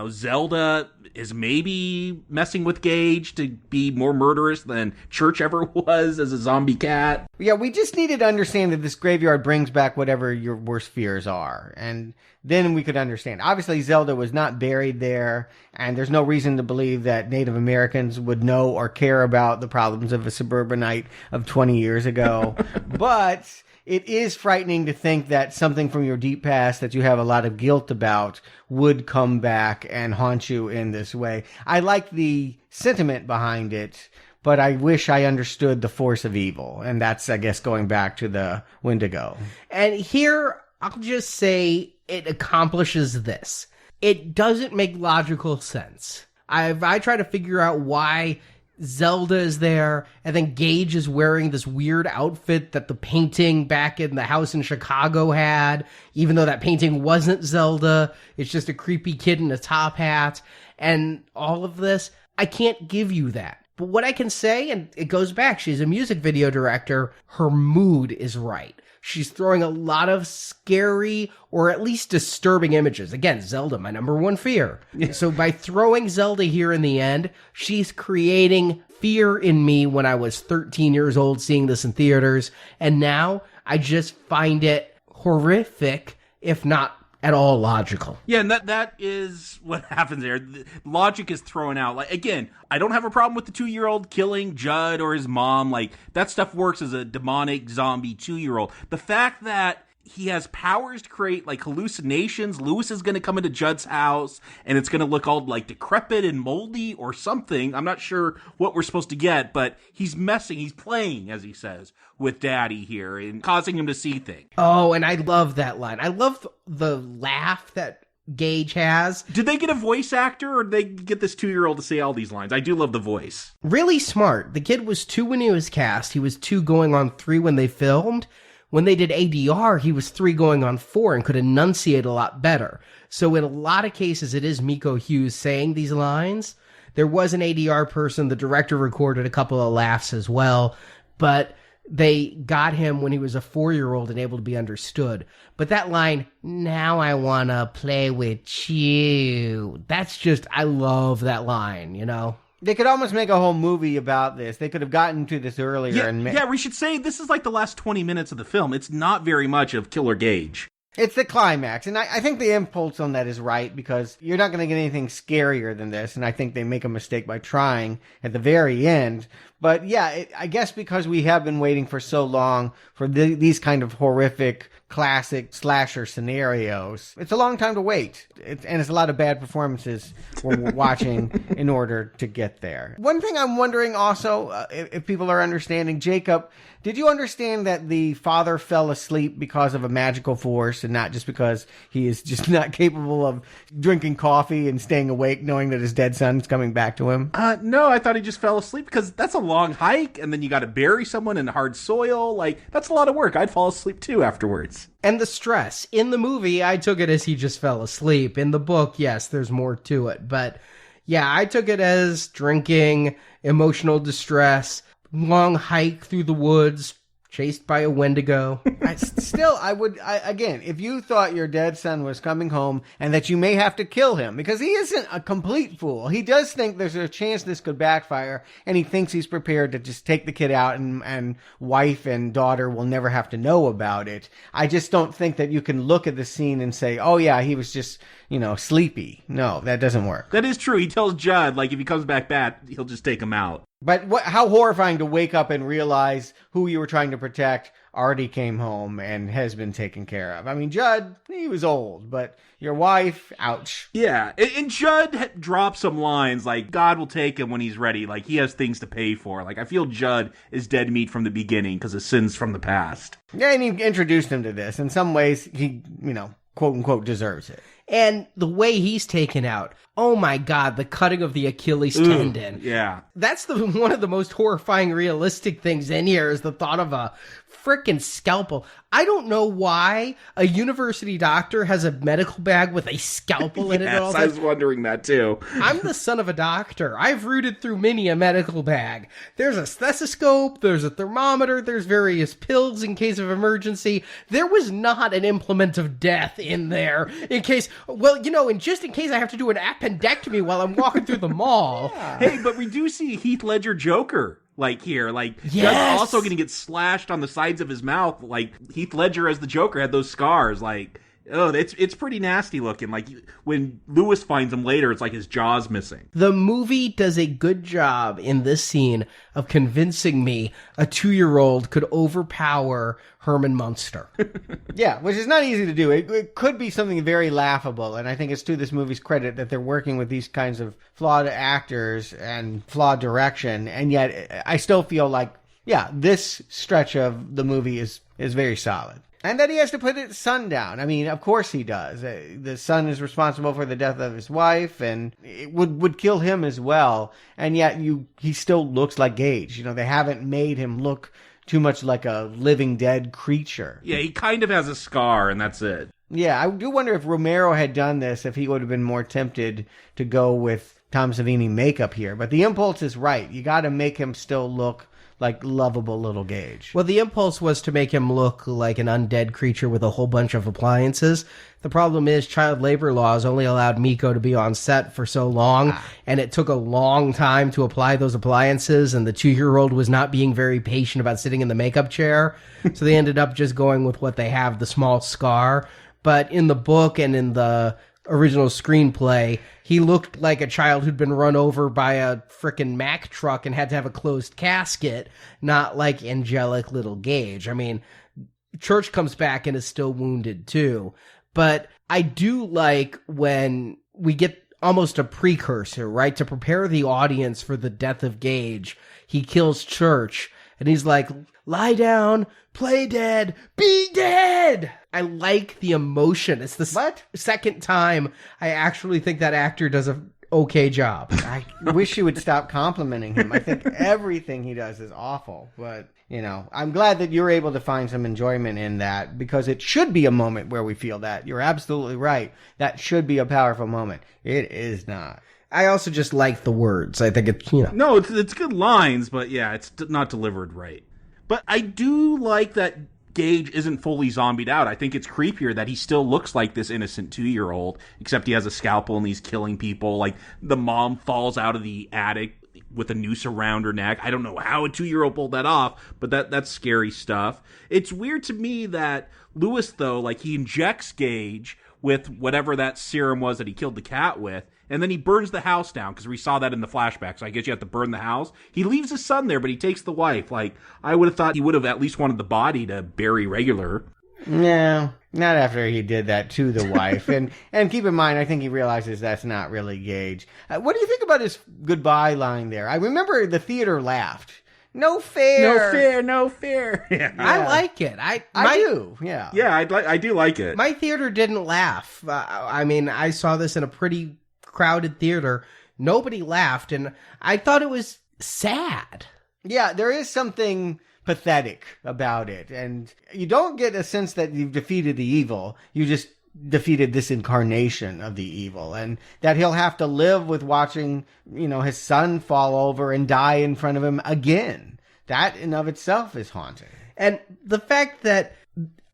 Zelda is maybe messing with Gage to be more murderous than Church ever was as a zombie cat. Yeah, we just needed to understand that this graveyard brings back whatever your worst fears are. And then we could understand. Obviously, Zelda was not buried there, and there's no reason to believe that Native Americans would know or care about the problems of a suburbanite of 20 years ago. But it is frightening to think that something from your deep past that you have a lot of guilt about would come back and haunt you in this way. I like the sentiment behind it, but I wish I understood the force of evil. And that's, I guess, going back to the Wendigo. And here, I'll just say it accomplishes this. It doesn't make logical sense. I try to figure out why Zelda is there, and then Gage is wearing this weird outfit that the painting back in the house in Chicago had, even though that painting wasn't Zelda. It's just a creepy kid in a top hat, and all of this. I can't give you that. But what I can say, and it goes back, she's a music video director, her mood is right. She's throwing a lot of scary or at least disturbing images. Again, Zelda, my number one fear. So by throwing Zelda here in the end, she's creating fear in me when I was 13 years old seeing this in theaters. And now I just find it horrific, if not at all logical. Yeah, and that is what happens there. The logic is thrown out. Like, again, I don't have a problem with the 2-year-old killing Judd or his mom. Like, that stuff works as a demonic zombie 2-year-old. The fact that he has powers to create, like, hallucinations. Lewis is going to come into Judd's house, and it's going to look all, like, decrepit and moldy or something. I'm not sure what we're supposed to get, but he's playing, as he says, with Daddy here and causing him to see things. Oh, and I love that line. I love the laugh that Gage has. Did they get a voice actor, or did they get this 2-year-old to say all these lines? I do love the voice. Really smart. The kid was 2 when he was cast. He was 2 going on 3 when they filmed. When they did ADR, he was 3 going on 4 and could enunciate a lot better. So in a lot of cases, it is Miko Hughes saying these lines. There was an ADR person. The director recorded a couple of laughs as well. But they got him when he was a 4-year-old and able to be understood. But that line, now I want to play with you. That's just, I love that line, you know? They could almost make a whole movie about this. They could have gotten to this earlier. Yeah, we should say this is like the last 20 minutes of the film. It's not very much of Killer Gage. It's the climax, and I think the impulse on that is right, because you're not going to get anything scarier than this, and I think they make a mistake by trying at the very end. But yeah, I guess because we have been waiting for so long for these kind of horrific, classic slasher scenarios, it's a long time to wait. And it's a lot of bad performances we're watching in order to get there. One thing I'm wondering also, if people are understanding, Jacob, did you understand that the father fell asleep because of a magical force and not just because he is just not capable of drinking coffee and staying awake knowing that his dead son's coming back to him? No, I thought he just fell asleep because that's a long hike, and then you got to bury someone in hard soil. Like, that's a lot of work. I'd fall asleep too afterwards. And the stress. In the movie, I took it as he just fell asleep. In the book, yes, there's more to it. But yeah, I took it as drinking, emotional distress, long hike through the woods, chased by a Wendigo. Again, if you thought your dead son was coming home and that you may have to kill him, because he isn't a complete fool. He does think there's a chance this could backfire, and he thinks he's prepared to just take the kid out and wife and daughter will never have to know about it. I just don't think that you can look at the scene and say, oh yeah, he was just, sleepy. No, that doesn't work. That is true. He tells Judd, like, if he comes back bad, he'll just take him out. But how horrifying to wake up and realize who you were trying to protect already came home and has been taken care of. I mean, Judd, he was old, but your wife, ouch. Yeah, and Judd dropped some lines like, God will take him when he's ready. Like, he has things to pay for. Like, I feel Judd is dead meat from the beginning because of sins from the past. Yeah, and he introduced him to this. In some ways, he, quote unquote, deserves it. And the way he's taken out, oh my God, the cutting of the Achilles tendon. Yeah. That's one of the most horrifying, realistic things in here is the thought of a frickin' scalpel. I don't know why a university doctor has a medical bag with a scalpel in it. Yes, all I was wondering that too. I'm the son of a doctor. I've rooted through many a medical bag. There's a stethoscope, there's a thermometer, there's various pills in case of emergency. There was not an implement of death in there in case, Well, and just in case I have to do an appendectomy while I'm walking through the mall. Hey, but we do see Heath Ledger Joker, here. Yes! Also going to get slashed on the sides of his mouth. Heath Ledger as the Joker had those scars. It's pretty nasty looking. When Lewis finds him later, it's like his jaw's missing. The movie does a good job in this scene of convincing me a 2-year-old could overpower Herman Munster. Yeah, which is not easy to do. It could be something very laughable, and I think it's to this movie's credit that they're working with these kinds of flawed actors and flawed direction, and yet I still feel like, this stretch of the movie is very solid. And that he has to put his son down. I mean, of course he does. The son is responsible for the death of his wife, and it would kill him as well. And yet he still looks like Gage. They haven't made him look too much like a living dead creature. Yeah, he kind of has a scar, and that's it. Yeah, I do wonder if Romero had done this, if he would have been more tempted to go with Tom Savini makeup here. But the impulse is right. You got to make him still look like lovable little Gage. Well, the impulse was to make him look like an undead creature with a whole bunch of appliances. The problem is child labor laws only allowed Miko to be on set for so long, and it took a long time to apply those appliances, and the 2-year-old was not being very patient about sitting in the makeup chair, so they ended up just going with what they have, the small scar. But in the book and in the original screenplay, he looked like a child who'd been run over by a frickin' Mack truck and had to have a closed casket, not like angelic little Gage. I mean, Church comes back and is still wounded too. But I do like when we get almost a precursor, right? To prepare the audience for the death of Gage, he kills Church, and he's like, lie down, play dead, be dead! I like the emotion. It's the second time I actually think that actor does a okay job. I wish you would stop complimenting him. I think everything he does is awful. But, I'm glad that you're able to find some enjoyment in that, because it should be a moment where we feel that. You're absolutely right. That should be a powerful moment. It is not. I also just like the words. I think it's, No, it's good lines, but it's not delivered right. But I do like that Gage isn't fully zombied out. I think it's creepier that he still looks like this innocent 2-year-old, except he has a scalpel and he's killing people. The mom falls out of the attic with a noose around her neck. I don't know how a 2-year-old pulled that off, but that's scary stuff. It's weird to me that Lewis, though, he injects Gage with whatever that serum was that he killed the cat with, and then he burns the house down, because we saw that in the flashback, so I guess you have to burn the house. He leaves his son there, but he takes the wife. I would have thought he would have at least wanted the body to bury regular. No, not after he did that to the wife. And keep in mind, I think he realizes that's not really Gage. What do you think about his goodbye line there? I remember the theater laughed. No fair. No fair, no fair. Yeah. I like it. I do. Yeah. Yeah, I do like it. My theater didn't laugh. I mean, I saw this in a pretty crowded theater. Nobody laughed, and I thought it was sad. Yeah, there is something pathetic about it, and you don't get a sense that you've defeated the evil. You just defeated this incarnation of the evil, and that he'll have to live with watching, his son fall over and die in front of him again. That in of itself is haunting. And the fact that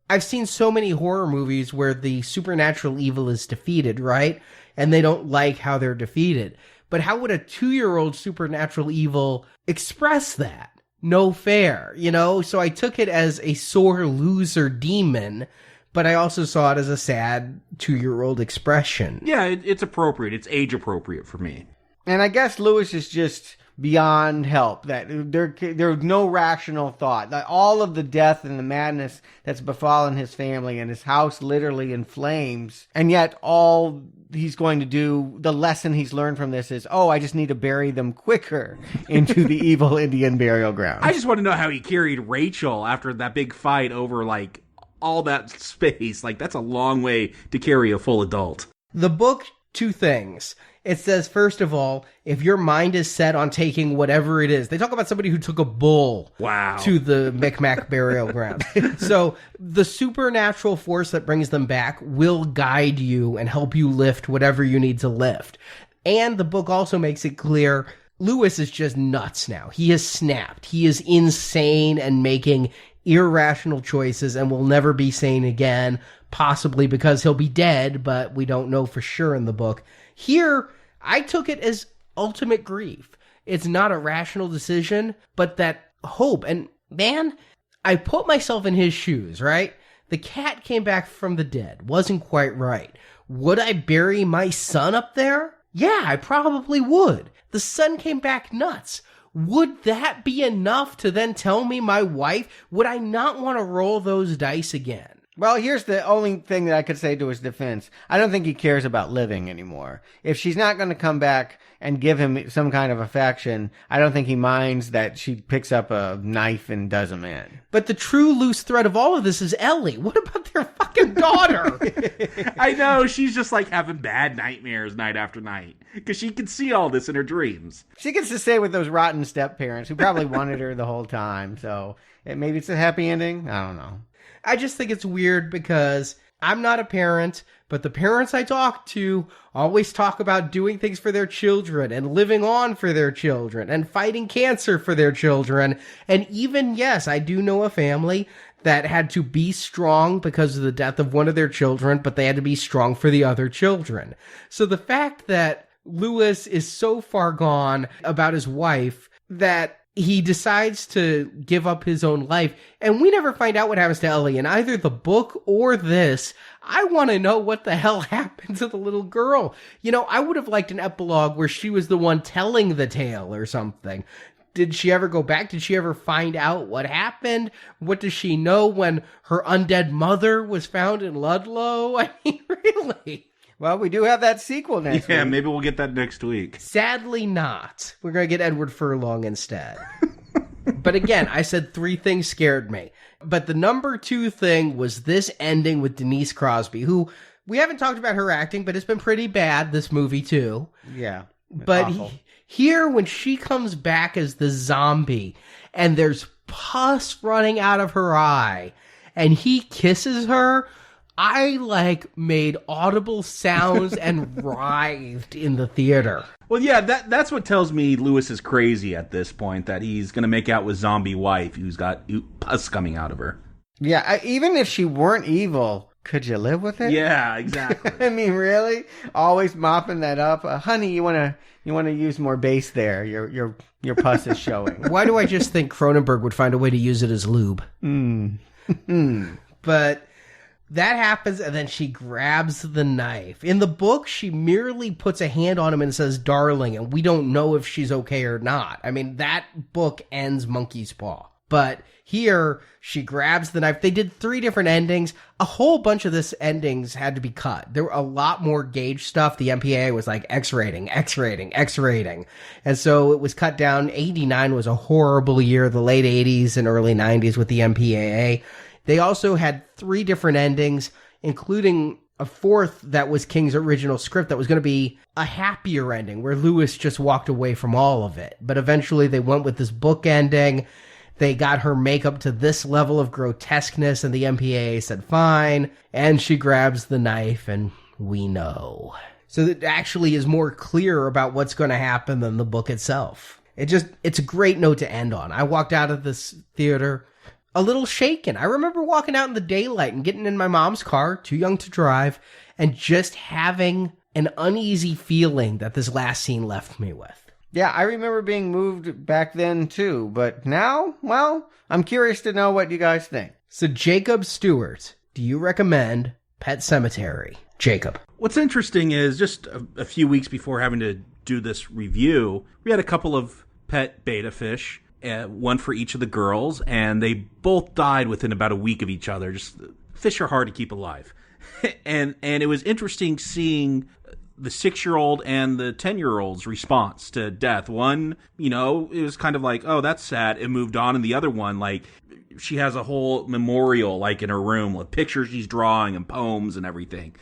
I've seen so many horror movies where the supernatural evil is defeated, right? And they don't like how they're defeated. But how would a 2-year-old supernatural evil express that? No fair, So I took it as a sore loser demon, but I also saw it as a sad 2-year-old expression. Yeah, it's appropriate. It's age appropriate for me. And I guess Lewis is just beyond help. That there's no rational thought. That all of the death and the madness that's befallen his family, and his house literally in flames, and yet all he's going to do, the lesson he's learned from this is, I just need to bury them quicker into the evil Indian burial ground. I just want to know how he carried Rachel after that big fight over all that space. That's a long way to carry a full adult. The book, 2 things. It says, first of all, if your mind is set on taking whatever it is, they talk about somebody who took a bull to the Micmac burial ground. So the supernatural force that brings them back will guide you and help you lift whatever you need to lift. And the book also makes it clear Lewis is just nuts now. He has snapped. He is insane and making irrational choices and will never be sane again, possibly because he'll be dead, but we don't know for sure in the book. Here, I took it as ultimate grief. It's not a rational decision, but that hope. And man, I put myself in his shoes, right? The cat came back from the dead. Wasn't quite right. Would I bury my son up there? Yeah, I probably would. The son came back nuts. Would that be enough to then tell me my wife? Would I not want to roll those dice again? Well, here's the only thing that I could say to his defense. I don't think he cares about living anymore. If she's not going to come back and give him some kind of affection, I don't think he minds that she picks up a knife and does him in. But the true loose thread of all of this is Ellie. What about their fucking daughter? I know, she's just like having bad nightmares night after night because she can see all this in her dreams. She gets to stay with those rotten step-parents who probably wanted her the whole time, so maybe it's a happy ending? I don't know. I just think it's weird because I'm not a parent, but the parents I talk to always talk about doing things for their children and living on for their children and fighting cancer for their children. And even, yes, I do know a family that had to be strong because of the death of one of their children, but they had to be strong for the other children. So the fact that Lewis is so far gone about his wife that he decides to give up his own life, and we never find out what happens to Ellie in either the book or this. I want to know what the hell happened to the little girl. You know, I would have liked an epilogue where she was the one telling the tale or something. Did she ever go back? Did she ever find out what happened? What does she know when her undead mother was found in Ludlow? I mean, really? Well, we do have that sequel next week. Yeah, maybe we'll get that next week. Sadly not. We're going to get Edward Furlong instead. But again, I said 3 things scared me. But the number 2 thing was this ending with Denise Crosby, who we haven't talked about her acting, but it's been pretty bad, this movie too. Yeah. But here, when she comes back as the zombie, and there's pus running out of her eye, and he kisses her, I made audible sounds and writhed in the theater. Well, yeah, that's what tells me Lewis is crazy at this point, that he's going to make out with zombie wife who's got pus coming out of her. Yeah, even if she weren't evil, could you live with it? Yeah, exactly. I mean, really? Always mopping that up. Honey, you want to use more base there. Your pus is showing. Why do I just think Cronenberg would find a way to use it as lube? But that happens, and then she grabs the knife. In the book, she merely puts a hand on him and says, darling, and we don't know if she's okay or not. I mean, that book ends Monkey's Paw. But here, she grabs the knife. They did 3 different endings. A whole bunch of this endings had to be cut. There were a lot more Gage stuff. The MPAA was like X rating. And so it was cut down. 89 was a horrible year, the late 80s and early 90s with the MPAA. They also had 3 different endings, including a 4th that was King's original script that was going to be a happier ending, where Lewis just walked away from all of it. But eventually they went with this book ending. They got her makeup to this level of grotesqueness, and the MPAA said fine, and she grabs the knife, and we know. So it actually is more clear about what's going to happen than the book itself. It's a great note to end on. I walked out of this theater a little shaken. I remember walking out in the daylight and getting in my mom's car, too young to drive, and just having an uneasy feeling that this last scene left me with. Yeah, I remember being moved back then too, but now, well, I'm curious to know what you guys think. So Jakob Stuart, do you recommend Pet Sematary? Jakob. What's interesting is just a few weeks before having to do this review, we had a couple of pet betta fish, one for each of the girls, and they both died within about a week of each other. Just fish are hard to keep alive. and it was interesting seeing the 6-year-old and the 10-year-old's response to death. One, it was kind of like, oh, that's sad, it moved on. And the other one, she has a whole memorial, in her room with pictures she's drawing and poems and everything.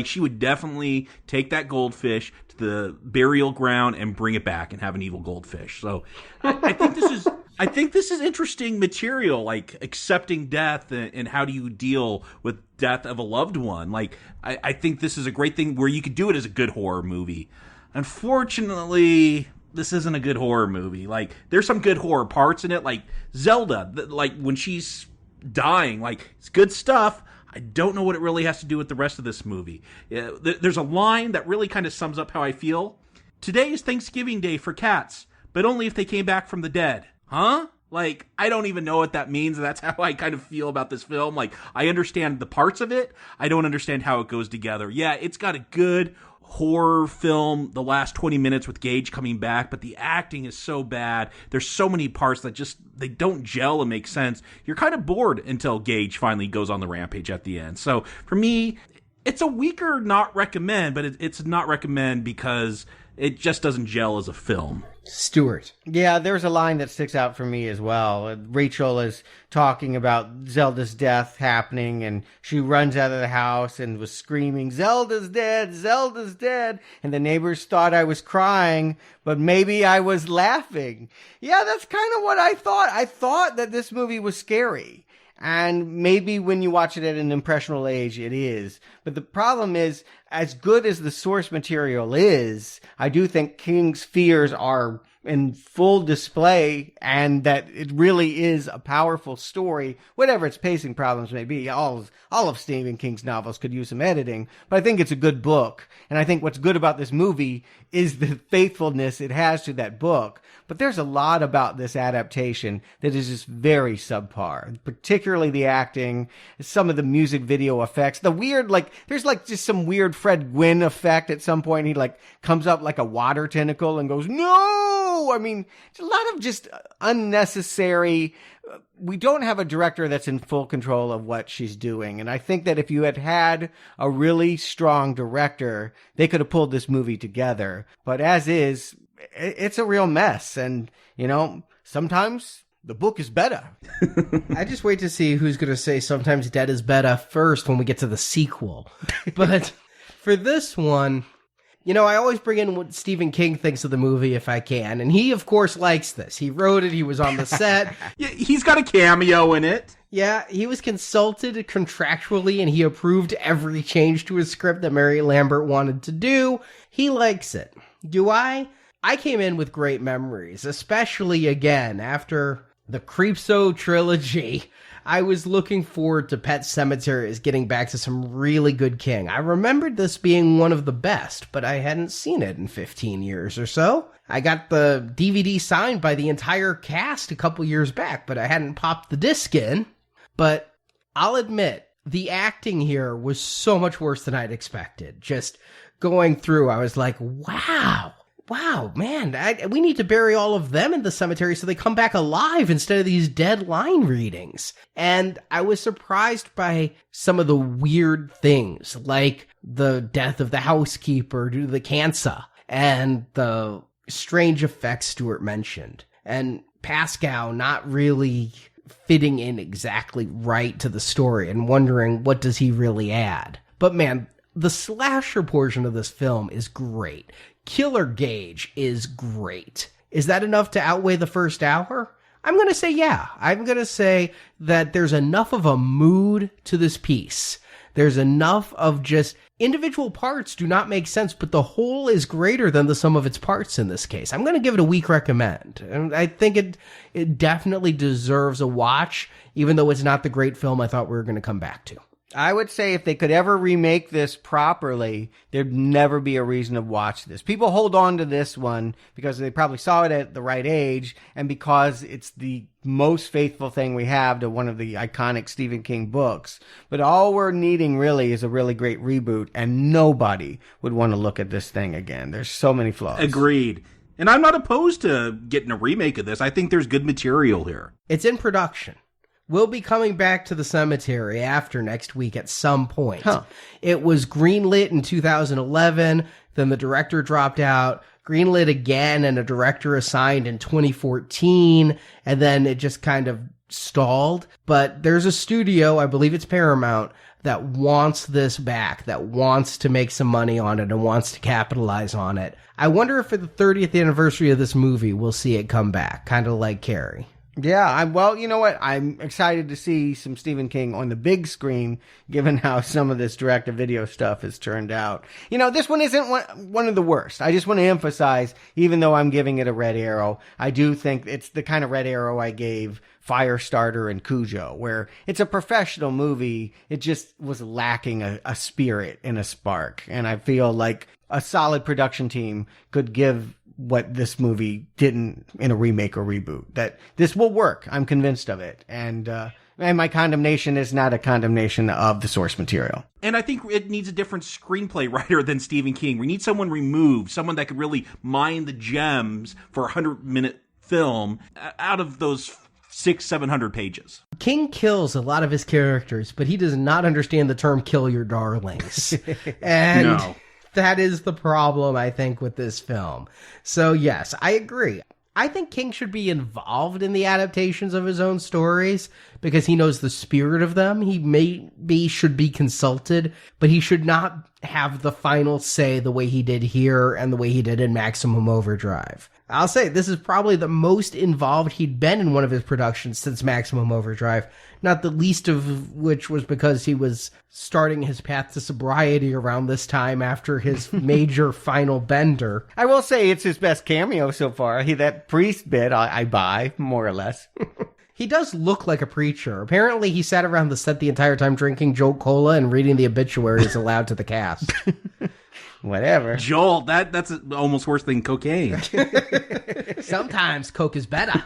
She would definitely take that goldfish to the burial ground and bring it back and have an evil goldfish. So I think this is interesting material, accepting death and how do you deal with death of a loved one. I think this is a great thing where you could do it as a good horror movie. Unfortunately, this isn't a good horror movie. Like, there's some good horror parts in it, like Zelda, like when she's dying, like, it's good stuff. I don't know what it really has to do with the rest of this movie. There's a line that really kind of sums up how I feel. Today is Thanksgiving Day for cats, but only if they came back from the dead. Huh? Like, I don't even know what that means. That's how I kind of feel about this film. Like, I understand the parts of it. I don't understand how it goes together. Yeah, it's got a good horror film, the last 20 minutes with Gage coming back, but the acting is so bad. There's so many parts that just, they don't gel and make sense. You're kind of bored until Gage finally goes on the rampage at the end. So, for me, it's a weaker not recommend, but it's not recommend because it just doesn't gel as a film. Stuart. Yeah, there's a line that sticks out for me as well. Rachel is talking about Zelda's death happening, and she runs out of the house and was screaming, "Zelda's dead, Zelda's dead." And the neighbors thought I was crying, but maybe I was laughing. Yeah, that's kind of what I thought. I thought that this movie was scary. And maybe when you watch it at an impressionable age, it is. But the problem is, as good as the source material is, I do think King's fears are in full display, and that it really is a powerful story, whatever its pacing problems may be. All of Stephen King's novels could use some editing, but I think it's a good book. And I think what's good about this movie is the faithfulness it has to that book. But there's a lot about this adaptation that is just very subpar, particularly the acting, some of the music video effects, the weird, like, there's like just some weird Fred Gwynn effect at some point. He like comes up like a water tentacle and goes, "No!" I mean, it's a lot of just unnecessary. We don't have a director that's in full control of what she's doing. And I think that if you had had a really strong director, they could have pulled this movie together. But as is, it's a real mess. And, you know, sometimes the book is better. I just wait to see who's going to say sometimes dead is better first when we get to the sequel. But for this one, you know, I always bring in what Stephen King thinks of the movie if I can. And he, of course, likes this. He wrote it. He was on the set. Yeah, he's got a cameo in it. Yeah, he was consulted contractually, and he approved every change to his script that Mary Lambert wanted to do. He likes it. Do I? I came in with great memories, especially, again, after the Creepshow trilogy. I was looking forward to Pet Sematary as getting back to some really good King. I remembered this being one of the best, but I hadn't seen it in 15 years or so. I got the DVD signed by the entire cast a couple years back, but I hadn't popped the disc in. But I'll admit, the acting here was so much worse than I'd expected. Just going through, I was like, wow, man, we need to bury all of them in the cemetery so they come back alive instead of these dead line readings. And I was surprised by some of the weird things, like the death of the housekeeper due to the cancer, and the strange effects Stuart mentioned, and Pascal not really fitting in exactly right to the story and wondering what does he really add. But man, the slasher portion of this film is great. Killer Gage is great. Is that enough to outweigh the first hour? I'm going to say yeah. I'm going to say that there's enough of a mood to this piece. There's enough of just individual parts do not make sense, but the whole is greater than the sum of its parts in this case. I'm going to give it a weak recommend. And I think it definitely deserves a watch, even though it's not the great film I thought we were going to come back to. I would say if they could ever remake this properly, there'd never be a reason to watch this. People hold on to this one because they probably saw it at the right age and because it's the most faithful thing we have to one of the iconic Stephen King books. But all we're needing really is a really great reboot, and nobody would want to look at this thing again. There's so many flaws. Agreed. And I'm not opposed to getting a remake of this. I think there's good material here. It's in production. We'll be coming back to the cemetery after next week at some point. It was greenlit in 2011, then the director dropped out, greenlit again, and a director assigned in 2014, and then it just kind of stalled. But there's a studio, I believe it's Paramount, that wants this back, that wants to make some money on it and wants to capitalize on it. I wonder if for the 30th anniversary of this movie, we'll see it come back, kind of like Carrie. Yeah, well, you know what? I'm excited to see some Stephen King on the big screen, given how some of this direct-to-video stuff has turned out. You know, this one isn't one of the worst. I just want to emphasize, even though I'm giving it a red arrow, I do think it's the kind of red arrow I gave Firestarter and Cujo, where it's a professional movie. It just was lacking a spirit and a spark. And I feel like a solid production team could give what this movie didn't in a remake or reboot. That this will work. I'm convinced of it. And my condemnation is not a condemnation of the source material. And I think it needs a different screenplay writer than Stephen King. We need someone removed, someone that could really mine the gems for a 100-minute film out of those 600-700 pages. King kills a lot of his characters, but he does not understand the term kill your darlings. And No. That is the problem, I think, with this film. So, yes, I agree. I think King should be involved in the adaptations of his own stories because he knows the spirit of them. He maybe should be consulted, but he should not have the final say the way he did here and the way he did in Maximum Overdrive. I'll say this is probably the most involved he'd been in one of his productions since Maximum Overdrive, not the least of which was because he was starting his path to sobriety around this time after his major final bender. I will say it's his best cameo so far. That priest bit I buy, more or less. He does look like a preacher. Apparently he sat around the set the entire time drinking Jolt Cola and reading the obituaries aloud to the cast. Whatever. Joel, that's almost worse than cocaine. Sometimes Coke is better.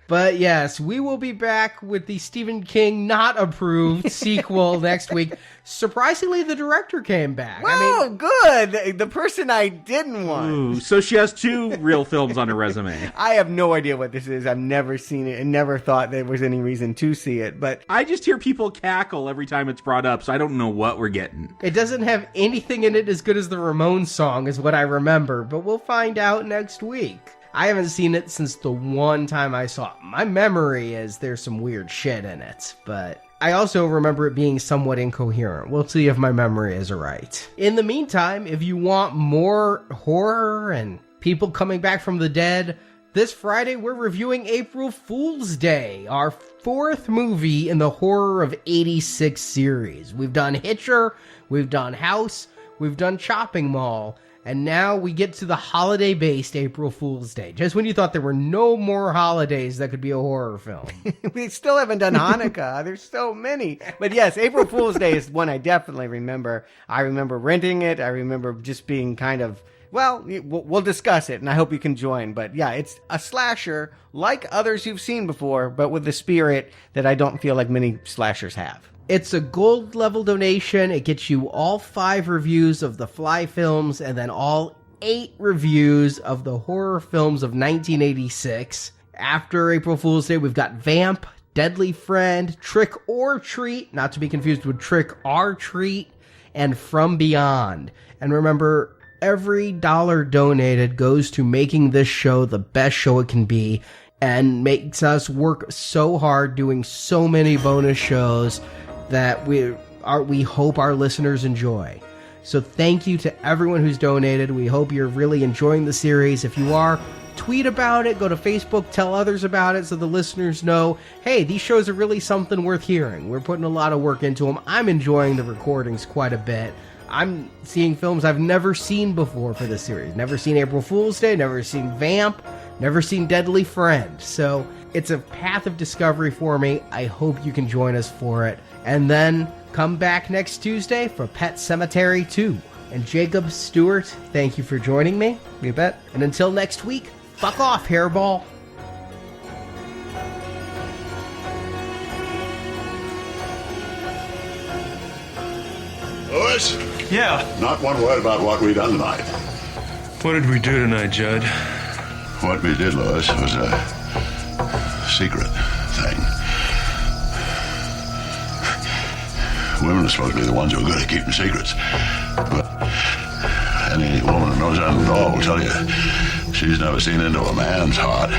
But yes, we will be back with the Stephen King not approved sequel next week. Surprisingly, the director came back. Oh, good. The person I didn't want. Ooh, so she has 2 real films on her resume. I have no idea what this is. I've never seen it and never thought there was any reason to see it. But I just hear people cackle every time it's brought up, so I don't know what we're getting. It doesn't have anything in it as good as the Ramones song is what I remember, but we'll find out next week. I haven't seen it since the one time I saw it. My memory is there's some weird shit in it, but I also remember it being somewhat incoherent. We'll see if my memory is right. In the meantime, if you want more horror and people coming back from the dead, this Friday we're reviewing April Fool's Day, our 4th movie in the Horror of 86 series. We've done Hitcher, we've done House, we've done Chopping Mall, and now we get to the holiday-based April Fool's Day. Just when you thought there were no more holidays that could be a horror film. We still haven't done Hanukkah. There's so many. But yes, April Fool's Day is one I definitely remember. I remember renting it. I remember just being kind of, well, we'll discuss it, and I hope you can join. But yeah, it's a slasher like others you've seen before, but with the spirit that I don't feel like many slashers have. It's a gold level donation. It gets you all 5 reviews of the Fly films and then all 8 reviews of the horror films of 1986. After April Fool's Day, we've got Vamp, Deadly Friend, Trick or Treat, not to be confused with Trick or Treat, and From Beyond. And remember, every dollar donated goes to making this show the best show it can be and makes us work so hard doing so many bonus shows that we hope our listeners enjoy. So thank you to everyone who's donated. We hope you're really enjoying the series. If you are, tweet about it, go to Facebook, tell others about it so the listeners know, hey, these shows are really something worth hearing. We're putting a lot of work into them. I'm enjoying the recordings quite a bit. I'm seeing films I've never seen before for this series. Never seen April Fool's Day, never seen Vamp, never seen Deadly Friend. So it's a path of discovery for me. I hope you can join us for it. And then come back next Tuesday for Pet Sematary 2. And Jakob, Stuart, thank you for joining me. You bet. And until next week, fuck off, hairball. Louis, Yeah. not one word about what we done tonight. What did we do tonight, Judd? What we did, Louis, was a secret thing. Women are supposed to be the ones who are good at keeping secrets. But any woman who knows anything at all will tell you she's never seen into a man's heart.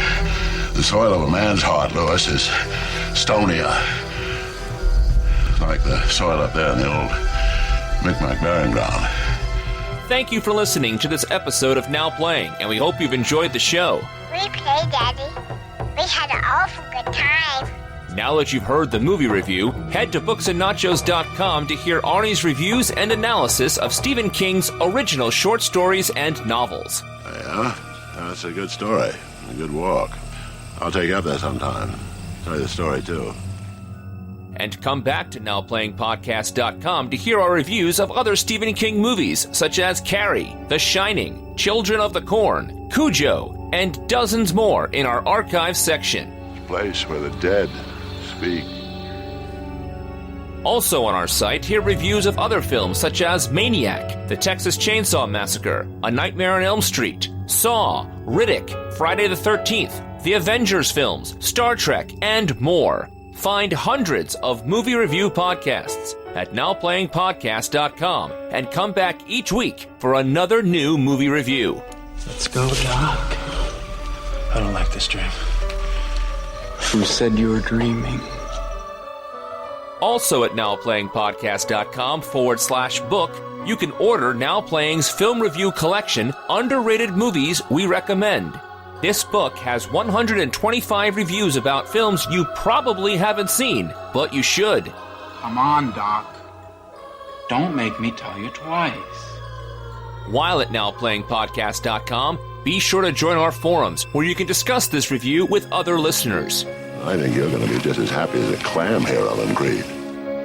The soil of a man's heart, Louis, is stonier. Like the soil up there in the old Micmac burying ground. Thank you for listening to this episode of Now Playing, and we hope you've enjoyed the show. We play, Daddy. We had an awful good time. Now that you've heard the movie review, head to booksandnachos.com to hear Arnie's reviews and analysis of Stephen King's original short stories and novels. Yeah, that's a good story. A good walk. I'll take you up there sometime. Tell you the story, too. And come back to NowPlayingPodcast.com to hear our reviews of other Stephen King movies, such as Carrie, The Shining, Children of the Corn, Cujo, and dozens more in our archives section. It's a place where the dead speak. Also on our site, hear reviews of other films such as Maniac, The Texas Chainsaw Massacre, A Nightmare on Elm Street, Saw, Riddick, Friday the 13th, The Avengers films, Star Trek, and more. Find hundreds of movie review podcasts at NowPlayingPodcast.com and come back each week for another new movie review. Let's go, Doc. I don't like this dream. Who said you were dreaming? Also at NowPlayingPodcast.com/book, you can order Now Playing's film review collection, Underrated Movies We Recommend. This book has 125 reviews about films you probably haven't seen, but you should. Come on, Doc. Don't make me tell you twice. While at NowPlayingPodcast.com, be sure to join our forums where you can discuss this review with other listeners. I think you're going to be just as happy as a clam here, Ellen Creed.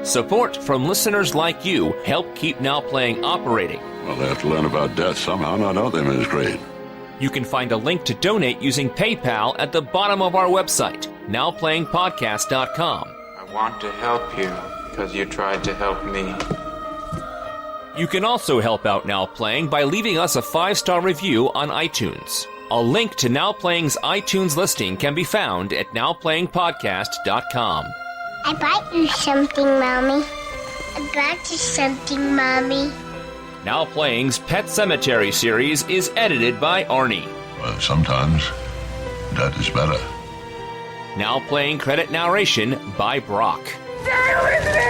Support from listeners like you help keep Now Playing operating. Well, they have to learn about death somehow, now don't they, Ms. Creed? You can find a link to donate using PayPal at the bottom of our website, NowPlayingPodcast.com. I want to help you because you tried to help me. You can also help out Now Playing by leaving us a 5-star review on iTunes. A link to Now Playing's iTunes listing can be found at NowPlayingPodcast.com. I bought you something, Mommy. I bought you something, Mommy. Now Playing's Pet Sematary series is edited by Arnie. Well, sometimes that is better. Now Playing credit narration by Brock. Stay with me!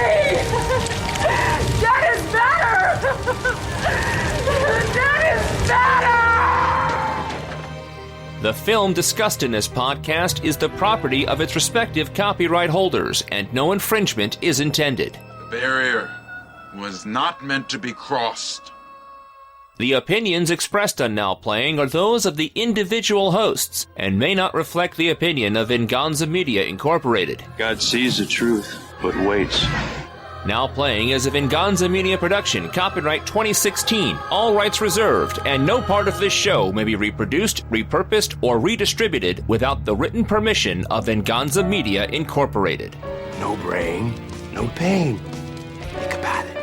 That is better! That is better! The film discussed in this podcast is the property of its respective copyright holders, and no infringement is intended. The barrier was not meant to be crossed. The opinions expressed on Now Playing are those of the individual hosts and may not reflect the opinion of Venganza Media Incorporated. God sees the truth, but waits. Now Playing is a Venganza Media production, copyright 2016, all rights reserved, and no part of this show may be reproduced, repurposed, or redistributed without the written permission of Venganza Media Incorporated. No brain, no pain. Think about it.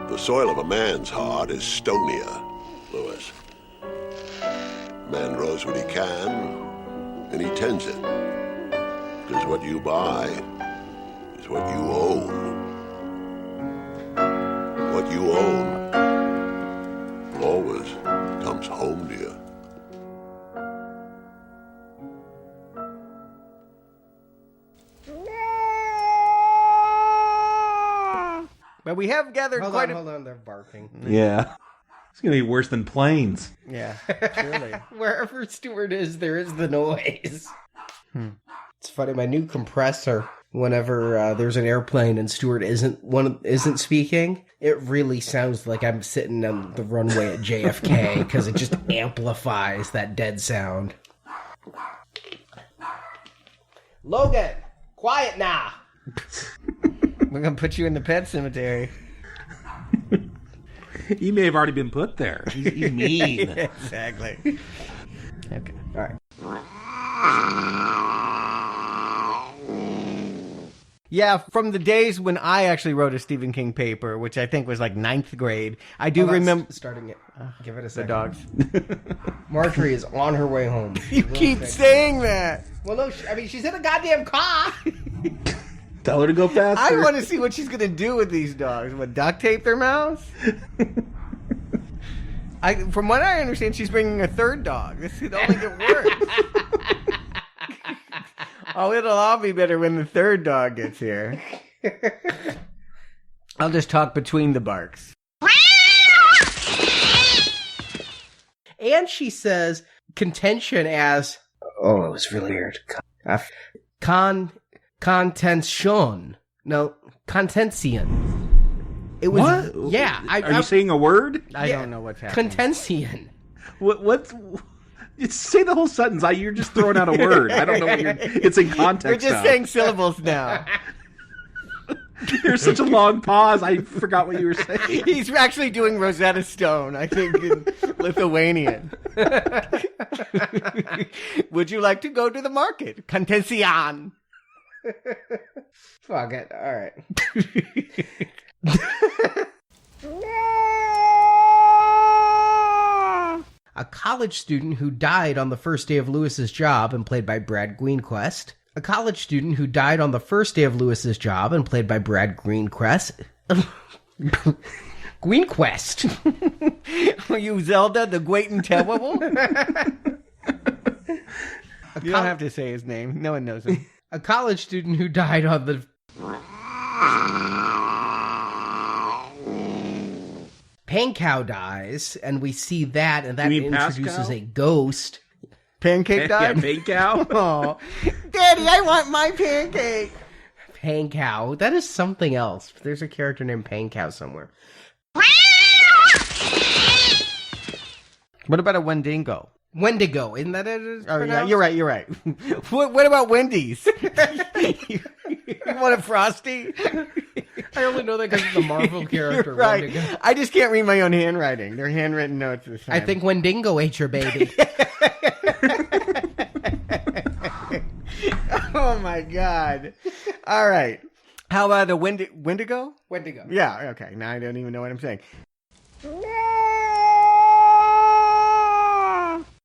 The soil of a man's heart is stonier, Louis. Man grows what he can, and he tends it. Because what you buy is what you own. What you own always comes home to you. But we have gathered quite a... Hold on, they're barking. Yeah. It's going to be worse than planes. Yeah, truly. Wherever Stuart is, there is the noise. It's funny, my new compressor, whenever there's an airplane and Stuart isn't speaking, it really sounds like I'm sitting on the runway at JFK, because it just amplifies that dead sound. Logan, quiet now. We're going to put you in the pet cemetery. He may have already been put there. He's mean. Exactly. Okay. All right. Yeah, from the days when I actually wrote a Stephen King paper, which I think was like 9th grade, I do remember... Starting it. Give it a The second. dogs. Marjorie is on her way home. You keep saying that. Well, no, she's in a goddamn car. Tell her to go faster. I want to see what she's going to do with these dogs. What, duct tape their mouths? From what I understand, she's bringing a third dog. This could only get worse. Oh, it'll all be better when the third dog gets here. I'll just talk between the barks. And she says contention as, oh, it was really weird. Contention. No, contention. It was, what? Yeah. Are you saying a word? I don't know what's happening. Contention. What? Say the whole sentence. You're just throwing out a word. I don't know what it's in context. We're just saying syllables now. There's such a long pause. I forgot what you were saying. He's actually doing Rosetta Stone, I think, in Lithuanian. Would you like to go to the market? Contention. Fuck it. All right. A college student who died on the first day of Lewis's job and played by Brad Greenquist. A college student who died on the first day of Lewis's job and played by Brad Greenquist. Greenquist. Are you Zelda the Great and Terrible? You don't have to say his name. No one knows him. A college student who died on the... Pankow dies, and we see that, and that introduces Pascal? a ghost. Pancake died? Yeah, Pankow. Oh, Daddy, I want my pancake. Pankow. That is something else. There's a character named Pankow somewhere. What about a Wendigo? Wendigo. Isn't that it? Oh, yeah, you're right. What about Wendy's? You want a Frosty? I only know that because of the Marvel character. You're right. Wendigo. I just can't read my own handwriting. They're handwritten notes this time. I think Wendigo ate your baby. Oh, my God. All right. How about a Wendigo? Wendigo. Yeah, okay. Now I don't even know what I'm saying.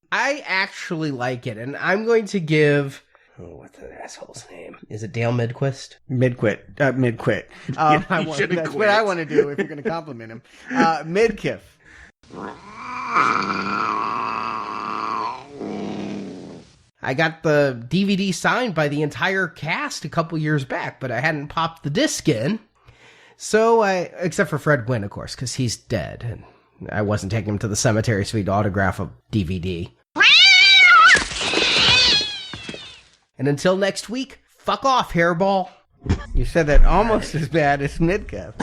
I actually like it, and I'm going to give... Oh, what's that asshole's name? Is it Dale Midquist? Mid-quit. That's what I want to do if you're going to compliment him. Midkiff. I got the DVD signed by the entire cast a couple years back, but I hadn't popped the disc in. So except for Fred Gwynn, of course, because he's dead, and I wasn't taking him to the cemetery so he'd autograph a DVD. And until next week, fuck off, hairball. You said that almost as bad as Midkiff.